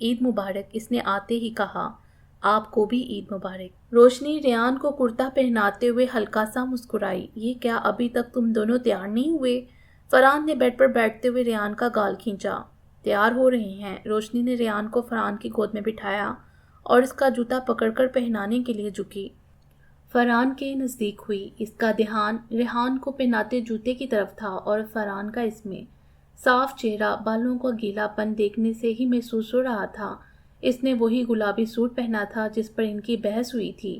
عید مبارک، اس نے آتے ہی کہا۔ آپ کو بھی عید مبارک۔ روشنی ریان کو کرتا پہناتے ہوئے ہلکا سا مسکرائی۔ یہ کیا، ابھی تک تم دونوں تیار نہیں ہوئے؟ فرحان نے بیڈ پر بیٹھتے ہوئے ریان کا گال کھینچا۔ تیار ہو رہے ہیں۔ روشنی نے ریان کو فرحان کی گود میں بٹھایا اور اس کا جوتا پکڑ کر پہنانے کے لیے جھکی۔ فرحان کے نزدیک ہوئی۔ اس کا دھیان ریحان کو پہناتے جوتے کی طرف تھا اور فرحان کا اس میں۔ صاف چہرہ، بالوں کا گیلا پن دیکھنے سے ہی محسوس ہو رہا تھا اس نے وہی گلابی سوٹ پہنا تھا جس پر ان کی بحث ہوئی تھی۔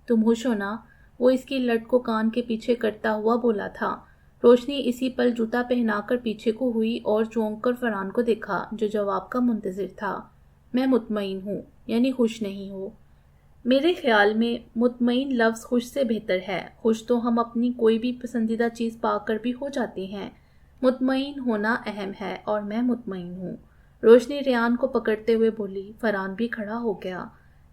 تم خوش ہو نا؟ وہ اس کی لٹ کو کان کے پیچھے کرتا ہوا بولا تھا۔ روشنی اسی پل جوتا پہنا کر پیچھے کو ہوئی اور چونک کر فرحان کو دیکھا جو جواب کا منتظر تھا۔ میں مطمئن ہوں، یعنی خوش نہیں ہو؟ میرے خیال میں مطمئن لفظ خوش سے بہتر ہے۔ خوش تو ہم اپنی کوئی بھی پسندیدہ چیز پا کر بھی ہو جاتے ہیں۔ مطمئن ہونا اہم ہے، اور میں مطمئن ہوں، روشنی ریان کو پکڑتے ہوئے بولی۔ فرحان بھی کھڑا ہو گیا۔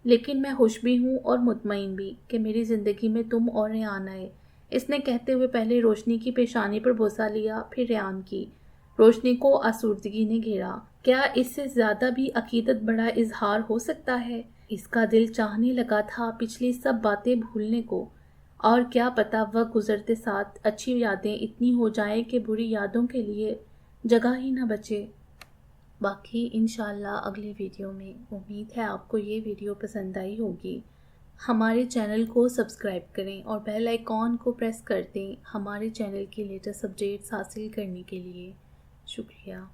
لیکن میں خوش بھی ہوں اور مطمئن بھی کہ میری زندگی میں تم اور ریان آئے، اس نے کہتے ہوئے پہلے روشنی کی پیشانی پر بوسہ لیا، پھر ریان کی۔ روشنی کو آسودگی نے گھیرا۔ کیا اس سے زیادہ بھی عقیدت بڑا اظہار ہو سکتا ہے؟ اس کا دل چاہنے لگا تھا پچھلی سب باتیں بھولنے کو، اور کیا پتا وقت گزرتے ساتھ اچھی یادیں اتنی ہو جائیں کہ بری یادوں کے لیے جگہ ہی نہ بچے۔ باقی انشاءاللہ اگلی ویڈیو میں۔ امید ہے آپ کو یہ ویڈیو پسند آئی ہوگی۔ ہمارے چینل کو سبسکرائب کریں اور بیل آئیکن کو پریس کر دیں ہمارے چینل کی لیٹسٹ اپڈیٹس حاصل کرنے کے لیے۔ شکریہ۔